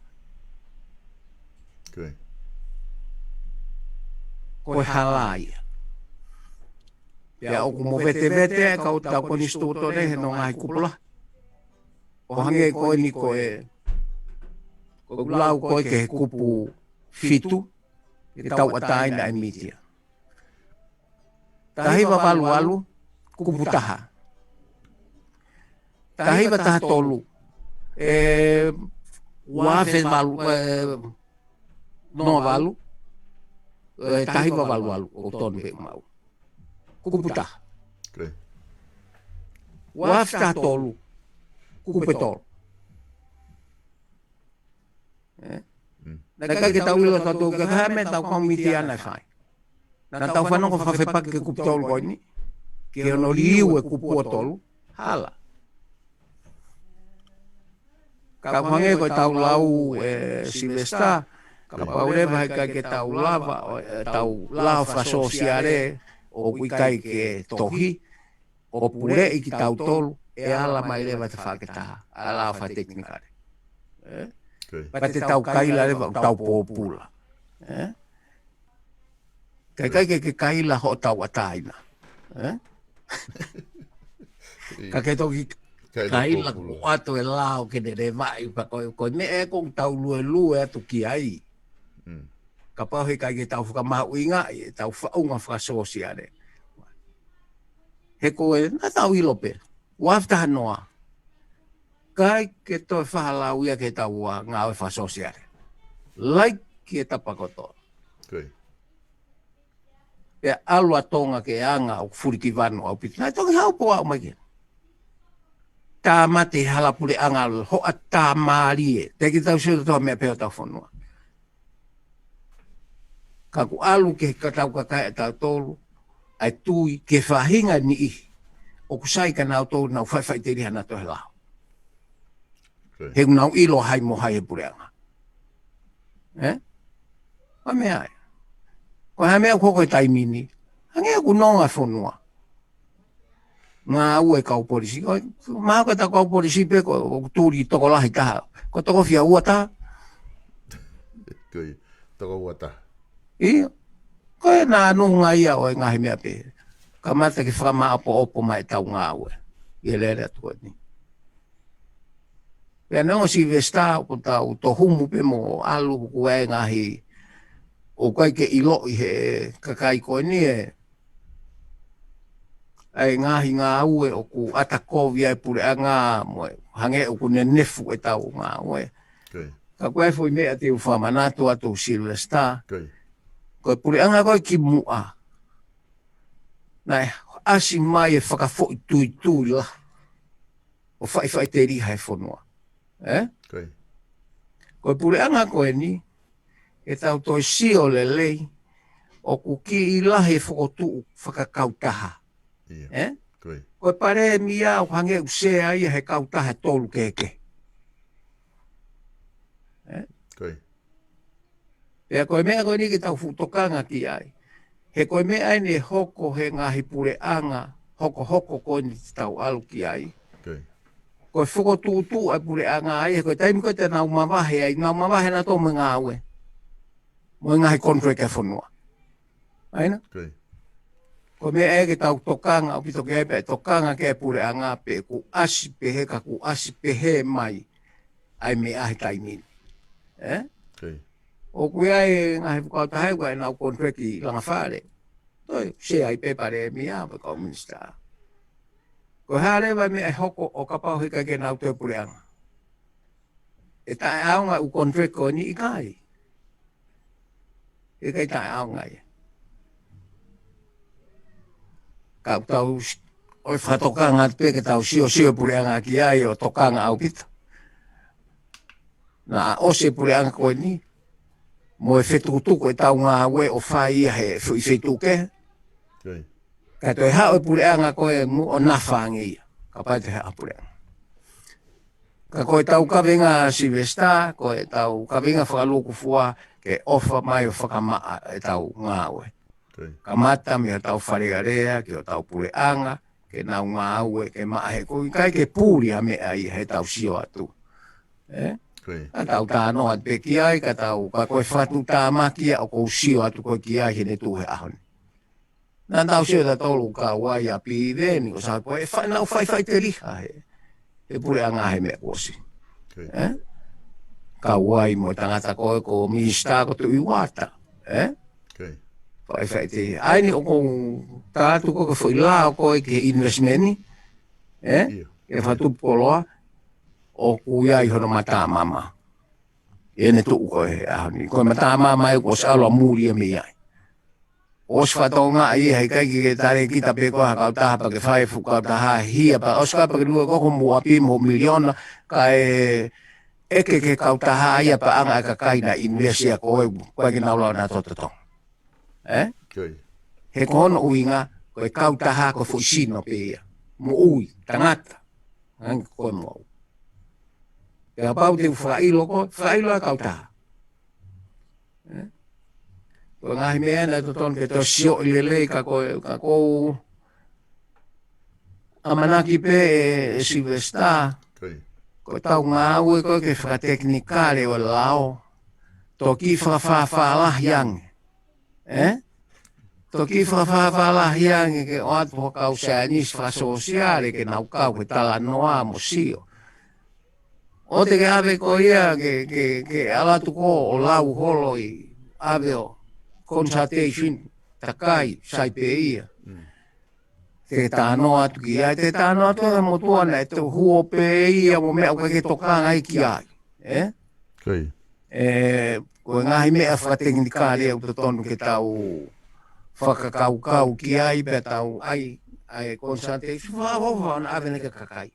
Koe halaia. Pea oku mo vete kau tau koni stuto ne he no ngai kupula. O hange koe ni koe. Koe ulau koe ke he kupu fitu. E tau atai na emitia. Tahiwa walu, kupu taha. Tahiwa taha tolu. Wafe walu, no walu. Tahiwa walu, o tonu pe mau. Kupu taha. Wafe taha tolu. Kupe tolu. Na kai ke tau ilo tatu ke hame tau komiti ana fai. Na tau whanongo whawhepak ke kuptolu koe ni. ke ono liu e kupua tolu, hala. Ka pange ko tau lau Silvesta, ka paurewa hei ke tau lava, tau lau fasosiare, o kui kai ke tohi, o pule i ki tau tolu, e ala mai lewa te whaketaha, ala wha teknikare. Pa te tau kaila lewa, tau pōpula. Kai ke kaila ho tau ataina. Ka ke toki kaila ko ato e lao ke ne vai pa ko me e ko tau lue atu ki ai. Ka pa he kai ke tau ka ma uinga e tau fa unga fa sosiale. He ko e na tau ilope. Wafta noa. Kai ke to fa la uia ke tau nga fa sosiale. Like ke tapakoto. Okay. E alua tonga ke anga o furiki vanu au piti. Nai tongi hau po au mai. Tā mate halapure anga ho a tā maarie. Te ki tau siota toa mea peo tau whanua. Ka ku alu ke katau kakai a tau tolu, ai tui ke whahinga ni i. O kusai ka nau tolu nau whaiwhai te riha na tohe lao. He nau ilo hai mo hai e pure anga. Wa mea ai. Ko ha mea koko e taimini, hangea ku nonga whanua. Ngā ue kau polisi, maa ka ta kau polisi pe ko tūri toko lahi taha. Ko toko fia ua taha. Kui, toko ua taha. Ia, ko e nā nunga ia o e ngahi mea pe. Ka mata ki whama apo opo mai tau ngā ue. Ia lere atua ni. Pea nonga Silvesta o tau to humu pe mo alu ku e ngahi o kai ke ilo i he kakai koe ni e ai ngahi ngā ue o ku atakovia e pure a ngā moe hange o ku ne nefu e tau ngā ue. Ka koe fwoi mea te u whamanatu atu Silvesta. Koe pure anga koe ki mua. Nai asi mai e whakafoi tui tui la. O whai te riha e whanua. Koe pure anga koe ni e tau toi sio le lei o ku ki i lahi e whakotu whakakautaha. Koe pare mi au hange usea ia he kautaha tolu keke. Pea koe mea koe ni ki tau futokanga ki ai. He koe mea ai ne hoko he ngahi pure anga, hoko koe ni tau alu ki ai. Koe whakotu ai pure anga ai, he koe taimi koe te nau mawahe ai, nau mawahe na tō mga aue. Mo ngahi kontrek e whanua. Aina? Ko mea e ke tau tokanga, o pito ke epe, tokanga ke pure anga pe, ku asi pehe ka ku asi pehe mai, ai me ahi taimini. O kui ai ngahi pukau tahai, kai nau kontreki langa whare. Toi, se ai pepare e mea, pa kau minista. Ko hare vai me ai hoko o kapau hika ke nau te pure anga. E tae aunga u kontreko ni i kai. E kai tae aunga ia. Kau tau oi whatokanga te ke tau sio pureanga ki ai o tokanga au pita. Na ose pureanga koe ni, mo e whetukutuko e tau ngā ue o whai ia he whetuke. Ka toi hao e pureanga koe mu o nawhangi ia, ka pai te hao pureanga. Ka koe tau kawenga Silvesta, koe tau kawenga whakaluku fua ke ofa mai o whakamaa e tau ngā ue. Ka mata me tau wharegarea, ke o tau pureanga, ke nau ngā ue, ke maahe, ko kai ke pūri a mea i he tau sio atu. Ka tau tāno at pe ki ai, ka tau, ka koe whatu tā makia o kou sio atu koe ki ai he ne tuhe ahoni. Nā tau sio ta tolu ka wai a pi veni, o sa koe whanau whai te riha he. He pureanga he mea kosi. Ka wai mo tangata koe ko minista ko tu iwata. Whai te aini o kou tātu ko ka whaila o koe ke investmenti. Ke whatu poloa. O kuiai hono mata mama. E ne tuu koe ahoni. Koe mata mama e ko salwa muri e mi ai. Os whatonga i hei kaiki ke tare kita pe koha kau taha pa ke whai fukau taha hia pa oska pa ke lua koko mua pimo miliona ka e eke ke kau taha ia pa anga ka kaina invesia koe koe ki naulau na tototong. He kono uinga koe kautaha ko fu sino pe ia. Mo ui, tangata. Ang koe mo. Kaya pau te whailo ko, whailo a kautaha. Koe ngahi mea na toton ke to sio ilele ka koe amanaki pe e Silvesta. Koe tau ngā ue koe ke whakateknikare o lao. Toki whakawhawhalah yang. Toki whakawhawhalah yang ke o atu hokau sainis whakasosiare ke nau kau ke tala noa mo sio. O te ke ave ko ia ke alatu ko o lau holo i ave o consultation takai sai pe ia. Te tāno atu ki ai, te tāno atu e mo tuana e te huo pe ia mo mea uka ke tokanga i ki ai. Kei. Koe ngahi mea whakateknikare au te tonu ke tau whakakaukau ki ai, pe tau ai consultation, whahofa na awene ke kakai.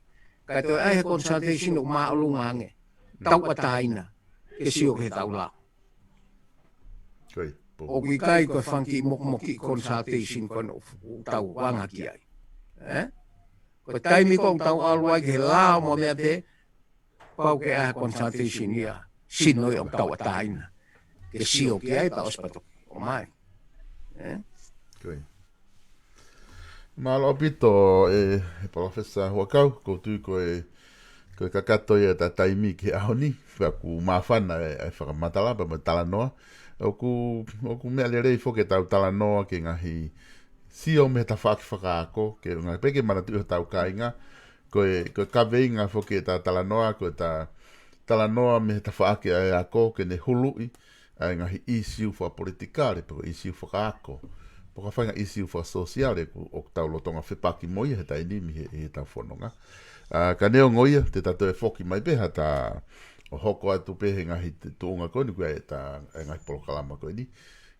Kai toi ai he consultation o maolunga ange, tau ataina, ke sio ke tau lao. Kei. O ki kai koe whanki moki consultation koe no tau wanga ki ai. Koe taimi ko tau alua ke lao mo mea te, pau ke aha consultation ia, sino i o tau ataina. Ke sio ki ai pa ospato o mai. Kei. Malo pito e profesa Huakau, ko tu koe kakato ia ta taimi ke ahoni, ku mawhana e whakamatala, pa matala noa. Oku mea le rei foke tau tala noa ke ngahi sio me ta whakaako, ke ngahi peke mana tu tau kainga, koe kaweinga foke ta tala noa, koe ta tala noa me ta whaake ai ako, ke ne hului, ai ngahi isiu wha politikare, peko isiu whakaako. Poka whainga isiu wha sosiale, o tau lotonga whipaki moia he tainimi he tau whanonga. Ka neo ngoia, te tato e whoki mai peha ta o hoko atu pehe ngahi tuunga koe ni kua e ta ngahi polokalama koe ni.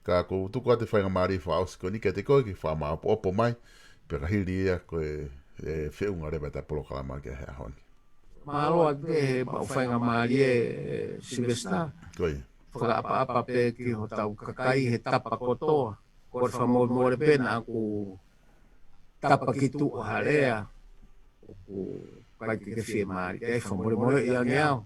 Ka ko tuku ate whainga maari whaosi koe ni ke te koe ki wha maa opo mai, peka hiri ia koe whiunga rewa ta polokalama ke he ahoni. Malo ate whainga maari e Silvesta. Koe. Whakaapa pe ki ho tau kakai he tapa kotoa. Kor whamore pena aku tapa ki tu o harea. Ku kai ki ke whie maari. E whamore i ange au.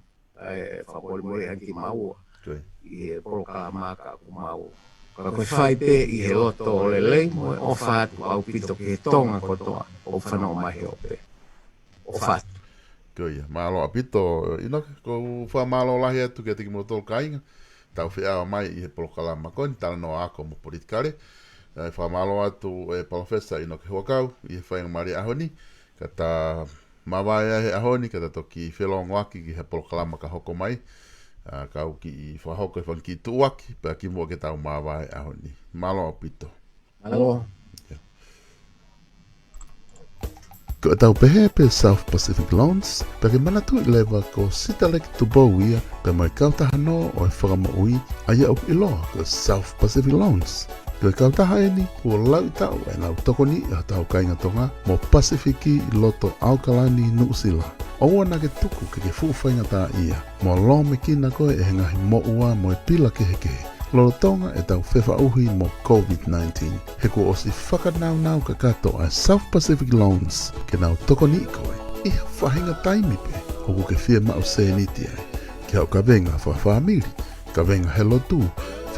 Whamore anki maua. I he polokalama ka aku mau. Ka koe whai pe i he loto o lelei mo e ofa atu au pito ki he tonga kotoa. O whanau mahi o pe. Ofa atu. Koe, malo apito, ino ko wha malo lahi atu ke tiki mo tolu kainga. Tau whiawa mai i he polokalama koe, ni tala no ako mo politikare. Wha malo atu e profesa ino ke Huakau, i he whainga mari ahoni. Kata mawai he ahoni, kata toki whelongo aki ki he polokalama ka hoko mai. Kau ki i whahoko e whanki tuaki, pea ki mua ke tau mawai ahoni. Malo apito. Malo. Ko tau pehe pe South Pacific Loans, pe ke manatu I lewa ko sitalek tu bau ia, pe mai kautaha no o e whakamaui, aia au iloa ko South Pacific Loans. Ko kautaha e ni, ua lau I tau e nau tokoni I tau kainga tonga, mo Pasifiki I loto Aukalani Nuusila. Oua na ke tuku ke fuwhainga tā ia, mo lo me kina koe e ngahi mo ua mo e pila kehe. Lolotonga e tau whewha uhi mo COVID-19. He ko osi whakanau ka kato a South Pacific Loans ke nau tokoni koe. Iha whahinga taimi pe, oku ke whia mau sēniti ai. Ke hau ka venga whawhamiri, ka venga he lotu,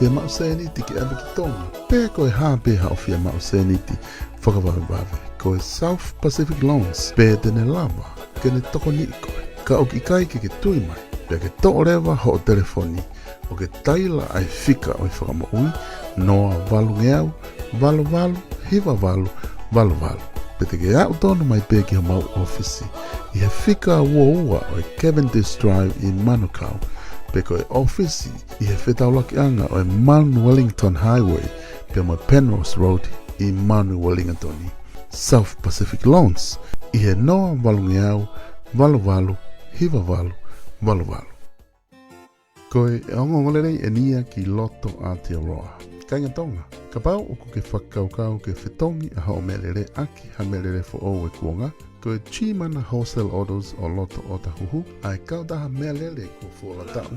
whia mau sēniti ke abe ki tonga. Pea koe hāpe hau whia mau sēniti, whakawawe. Koe South Pacific Loans, pea tene lava, ke ne tokoni koe. Ka oki kai ke tui mai, pea ke to rewa ho telefoni. O ke taila ai whika o I whakamaui, noa walu ngeau, walu, hiwa walu. Pete ke au tonu mai pe ki ha mau ofisi. I he whika ua o Cavendish Drive I Manukau. Pe ko e ofisi I he whetaulaki anga o Mount Wellington Highway, pe mo Penrose Road I Mount Wellington. South Pacific Loans, I he noa walu ngeau, walu, hiwa walu. Koe e ongongolere e nia ki loto Aotearoa. Kainga tonga, ka pau uku ke whakaukau ke whetongi a hao melere aki ha melere fo o e kuonga. Koe chimana wholesale orders o loto o tahuhu, ai kaudaha melere ko fuola tau,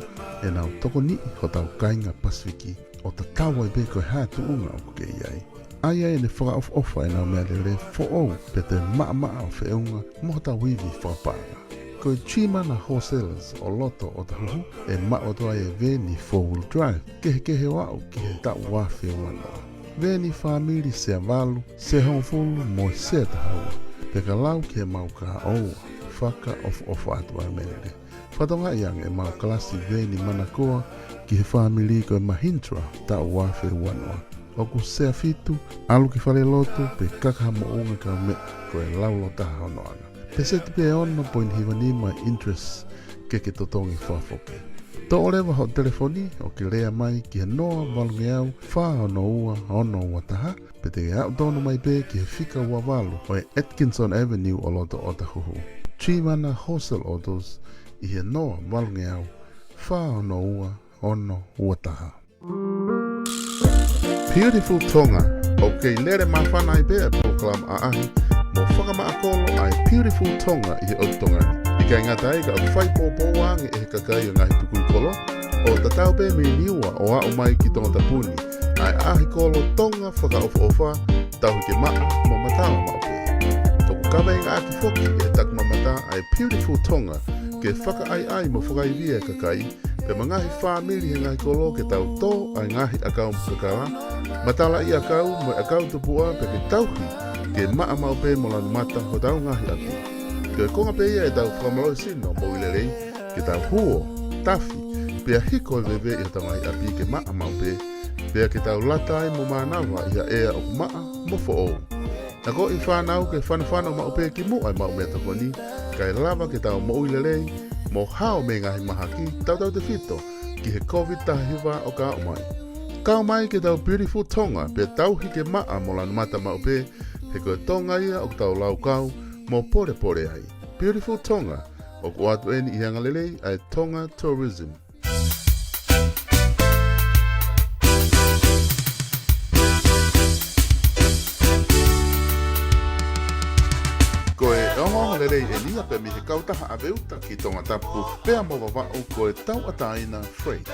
e nau toko ni ho tau kainga Pasifiki o ta tawa I be koe hatu unga uku ke iai. Aia e ne whakaofa e nau mea le fo'ou pe te maa o whiunga mo ta wivi whakapanga. Ko Chimana Wholesalers o loto o tahu e maotoa e veni 4-wheel drive kehe wau ki he tau wafi o wanoa. Veni whamiri se avalu, se hongfulu mo se tahaua. Pe ka lau ki he mau ka oua, whaka of atua melele. Whatonga iang e mau klasi veni manakoa ki he whamiri ko e Mahintra tau wafi o wanoa. O ku sea fitu, alu ki whale loto pe kakaha mo unga ka me ko e laulo taha honoanga. Pe se te pe ono point hiwani mai interest ke totongi whafoke. Tō orewa ho telefoni o ki rea mai ki he noa walungi au wha ono ua taha pe te ke au tono mai pe ki he whika ua walu o e Atkinson Avenue o loto o tahuhu. Chimana Wholesale Autos i he noa walungi au wha ono ua taha. Beautiful Tonga o kei lere mawhana i pe a program a ahi mo whakamaakolo ai Beautiful Tonga i he Otongani. I kai ngata e ka whai pōpōwangi e he kakai o ngahi tukui kolo, o tatau pe me niua o au mai ki tonga tapuni, ai ahi kolo tonga whakaofa tau ke maa mo matao maupe. Toku kawe inga aki foki e he taku mamata ai Beautiful Tonga ke whaka ai mo whakaivia e kakai, pe mangahi whamiri he ngahi kolo ke tau tō ai ngahi akau mpakara, matala i akau mo akau tupua pe ke tauhi ke maa maupe mo lanu mata ho tau ngahi aki. Ke konga pe ia e tau whakamalo sino mo ilerei ke tau huo, tafi, pea hiko e veve i tau ngahi api ke maa maupe, pea ke tau latai mo manawa i a ea o maa mo fo'ou. Na ko i whanau ke whanawhana maupe ki mo ai mau mea takoni, kai lava ke tau mo ilerei, mo hao me ngahi mahaki tau te fito ki he COVID tahiwa o ka umai. Ka umai ke tau Beautiful Tonga pe tau hike maa mo lanu mata maupe, he koe tonga ia o tau lau kau, mo pore ai. Beautiful Tonga, o ku atu eni i hangalelei ai Tonga Tourism. Ko e ongo lelei e lia pe mi he kautaha aveuta ki tonga tapu pea mo wawau ko e tau ataina Freight.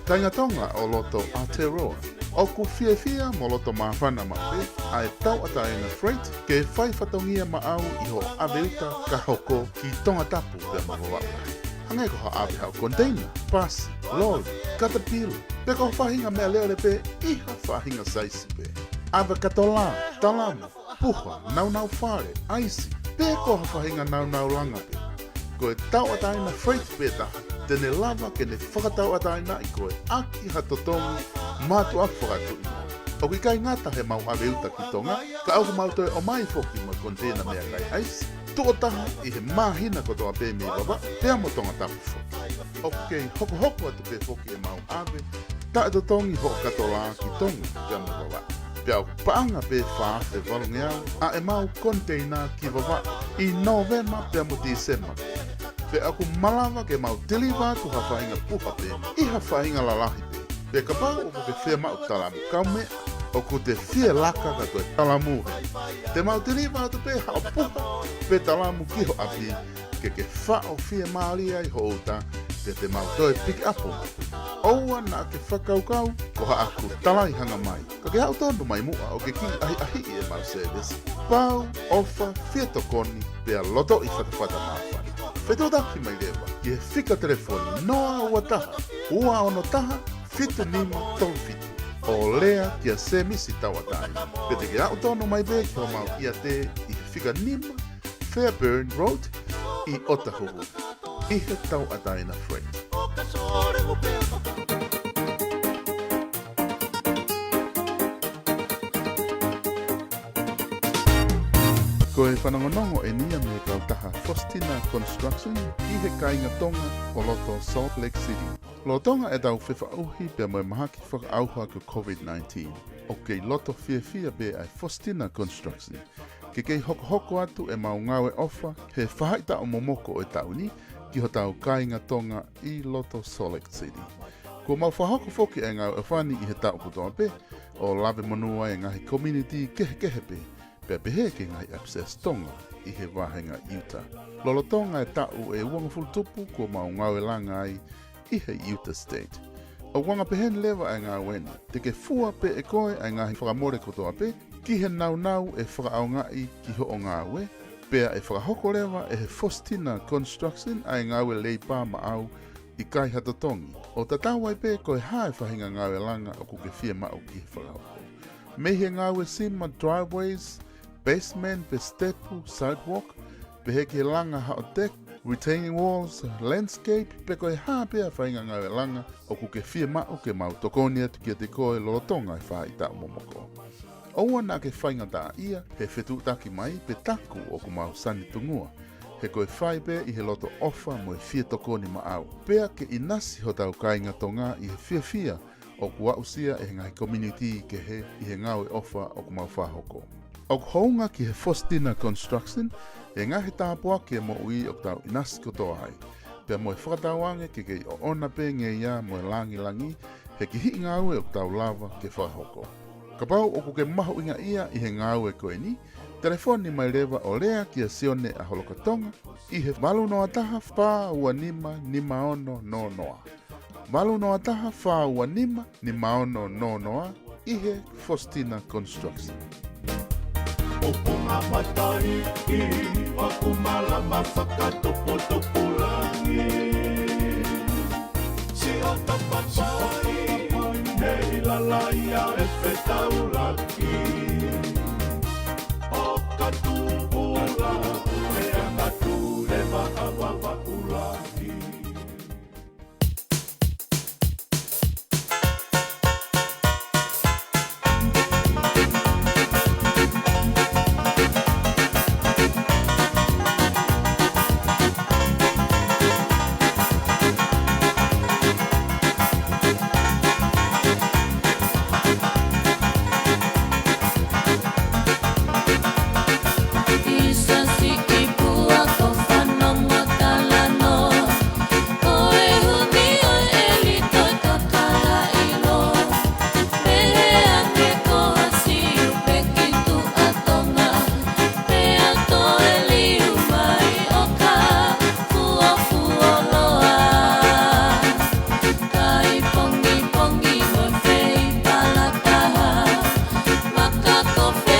Tainga Tonga o loto Aotearoa. O ku fia mo loto mawhana mape ai tau ataina Freight ke whai whatongia maau i ho aveuta ka hoko ki tonga tapu pea mo wawau. Hangai ko ha awe hau container, pasi, lori, caterpillar, pe ko whahinga mea leo le pe iha whahinga saisi pe. Awe katola, talamu, puha, nau whare, aisi, pe ko whahinga nau langa pe. Ko e tau ataina Freight pe taha, tene lava ke ne whakatau ataina i koe aki hatotongi mātu a whakatu ino. O ki kai ngata he mau aveuta ki tonga, ka au mau toe o mai foki mo kontena mea kai aisi, tuotaha i he mahina kotoa pe me wawa, pea mo tonga tapu foki. O kei hoko atu pe foki e mau ave, ta e totongi ho katola ki tonga pea mo wawa. Pea o paanga pe whaafe walungeau, a e mau kontena ki wawa i Novema pea mo December. Pe aku malawa ke mau deliver tu hawhainga puha pe, i hawhainga lalahi pe. Pe ka pau o ke whia mau talamu kaume, o ku te whia laka ka koe talamu he. Te mau deliver tu pe hao puha, pe talamu ki ho api, ke whao whia maali ai ho uta, te mau toe pick up o. Oua na ke whakaukau, ko ha aku talai hanga mai. Ka ke hao tondo mai mua o ke ki ahi e mau service. Pau, ofa, whia tokoni, pe a loto i whakawhata mawhani. Whetau daki mai lewa, ki he whika telefoni noa ua taha, ua ono taha, fitu nima tolu fitu. O lea ki a se misi tawatai. Pete ke au tono mai be ki ho mau ia te i he whika nima, Fairburn Road, i Otahuhu. I he tau ataina Freight. Ko e whanongonongo e nia me kautaha Faustina Construction i he kainga tonga o loto Salt Lake City. Lo tonga e tau whiwhauhi pia moe mahaki whakaauha ko COVID-19. O kei loto fia be ai Faustina Construction. Ke kei hoko atu e mau ngawe ofa he whahaita o momoko e tauni ki ho tau kainga tonga i loto Salt Lake City. Ko mau whahoko foki e ngau e whani i he tau kutoa pe o lave monua e ngahi community kehe pe. Pea pehe ke ngai Access Tonga i he wahenga Utah. Lolo tonga e tau e uangafulu tupu ko mau ngau e langa ai i he Utah State. O wanga pehen lewa ai ngā wena. Te ke fua pe e koe ai ngā hi whakamore kotoa pe, ki he nau e whakaongai ki ho o ngā we, pea e whakahoko lewa e he Faustina Construction ai ngā we lei pā ma au i kai hatatongi. O tatawai pe koe hae whahinga ngā we langa o kuke fia ma o ki he whakahoko. Me he ngā we sima driveways, basement, pe stepu, sidewalk, pe he ki he langa hao deck, retaining walls, landscape, pe koe hapea whainga ngā langa o kuke fia mao ke mau tokoni atu kia te koe lolotonga i wha i tau momoko. Oua nā ke whainga tā ia, he whetu taki mai pe taku o ku mau sani tungua. He koe whai pe i he loto ofa mo e fia tokoni ma au. Pea ke inasi ho tau kainga tonga i he fia o ku ausia e ngai community ke he i he ngau e ofa o ku mau whahoko. O ku hounga ki he Faustina Construction, e ngā he tāpua ki e mo ui o tau inasi kotoa ai. Pea mo e whakatauange ke kei o ona pe nge ia mo e langi, he ki hi ngā ue o tau lava ke whahoko. Ka pau o ku ke maho inga ia i he ngā ue koe ni, telefoni mai lewa o lea ki a sione a holokatonga, i he malu no ataha wha ua nima ono no noa. Malu no ataha wha ua nima ono no noa, i he Faustina Construction. O punga matai I Wakumala whakatopotopulangi Si o tapapai Nei lalaia e whetaulaki O katupula E angatu le wakawawa ulaki Coffee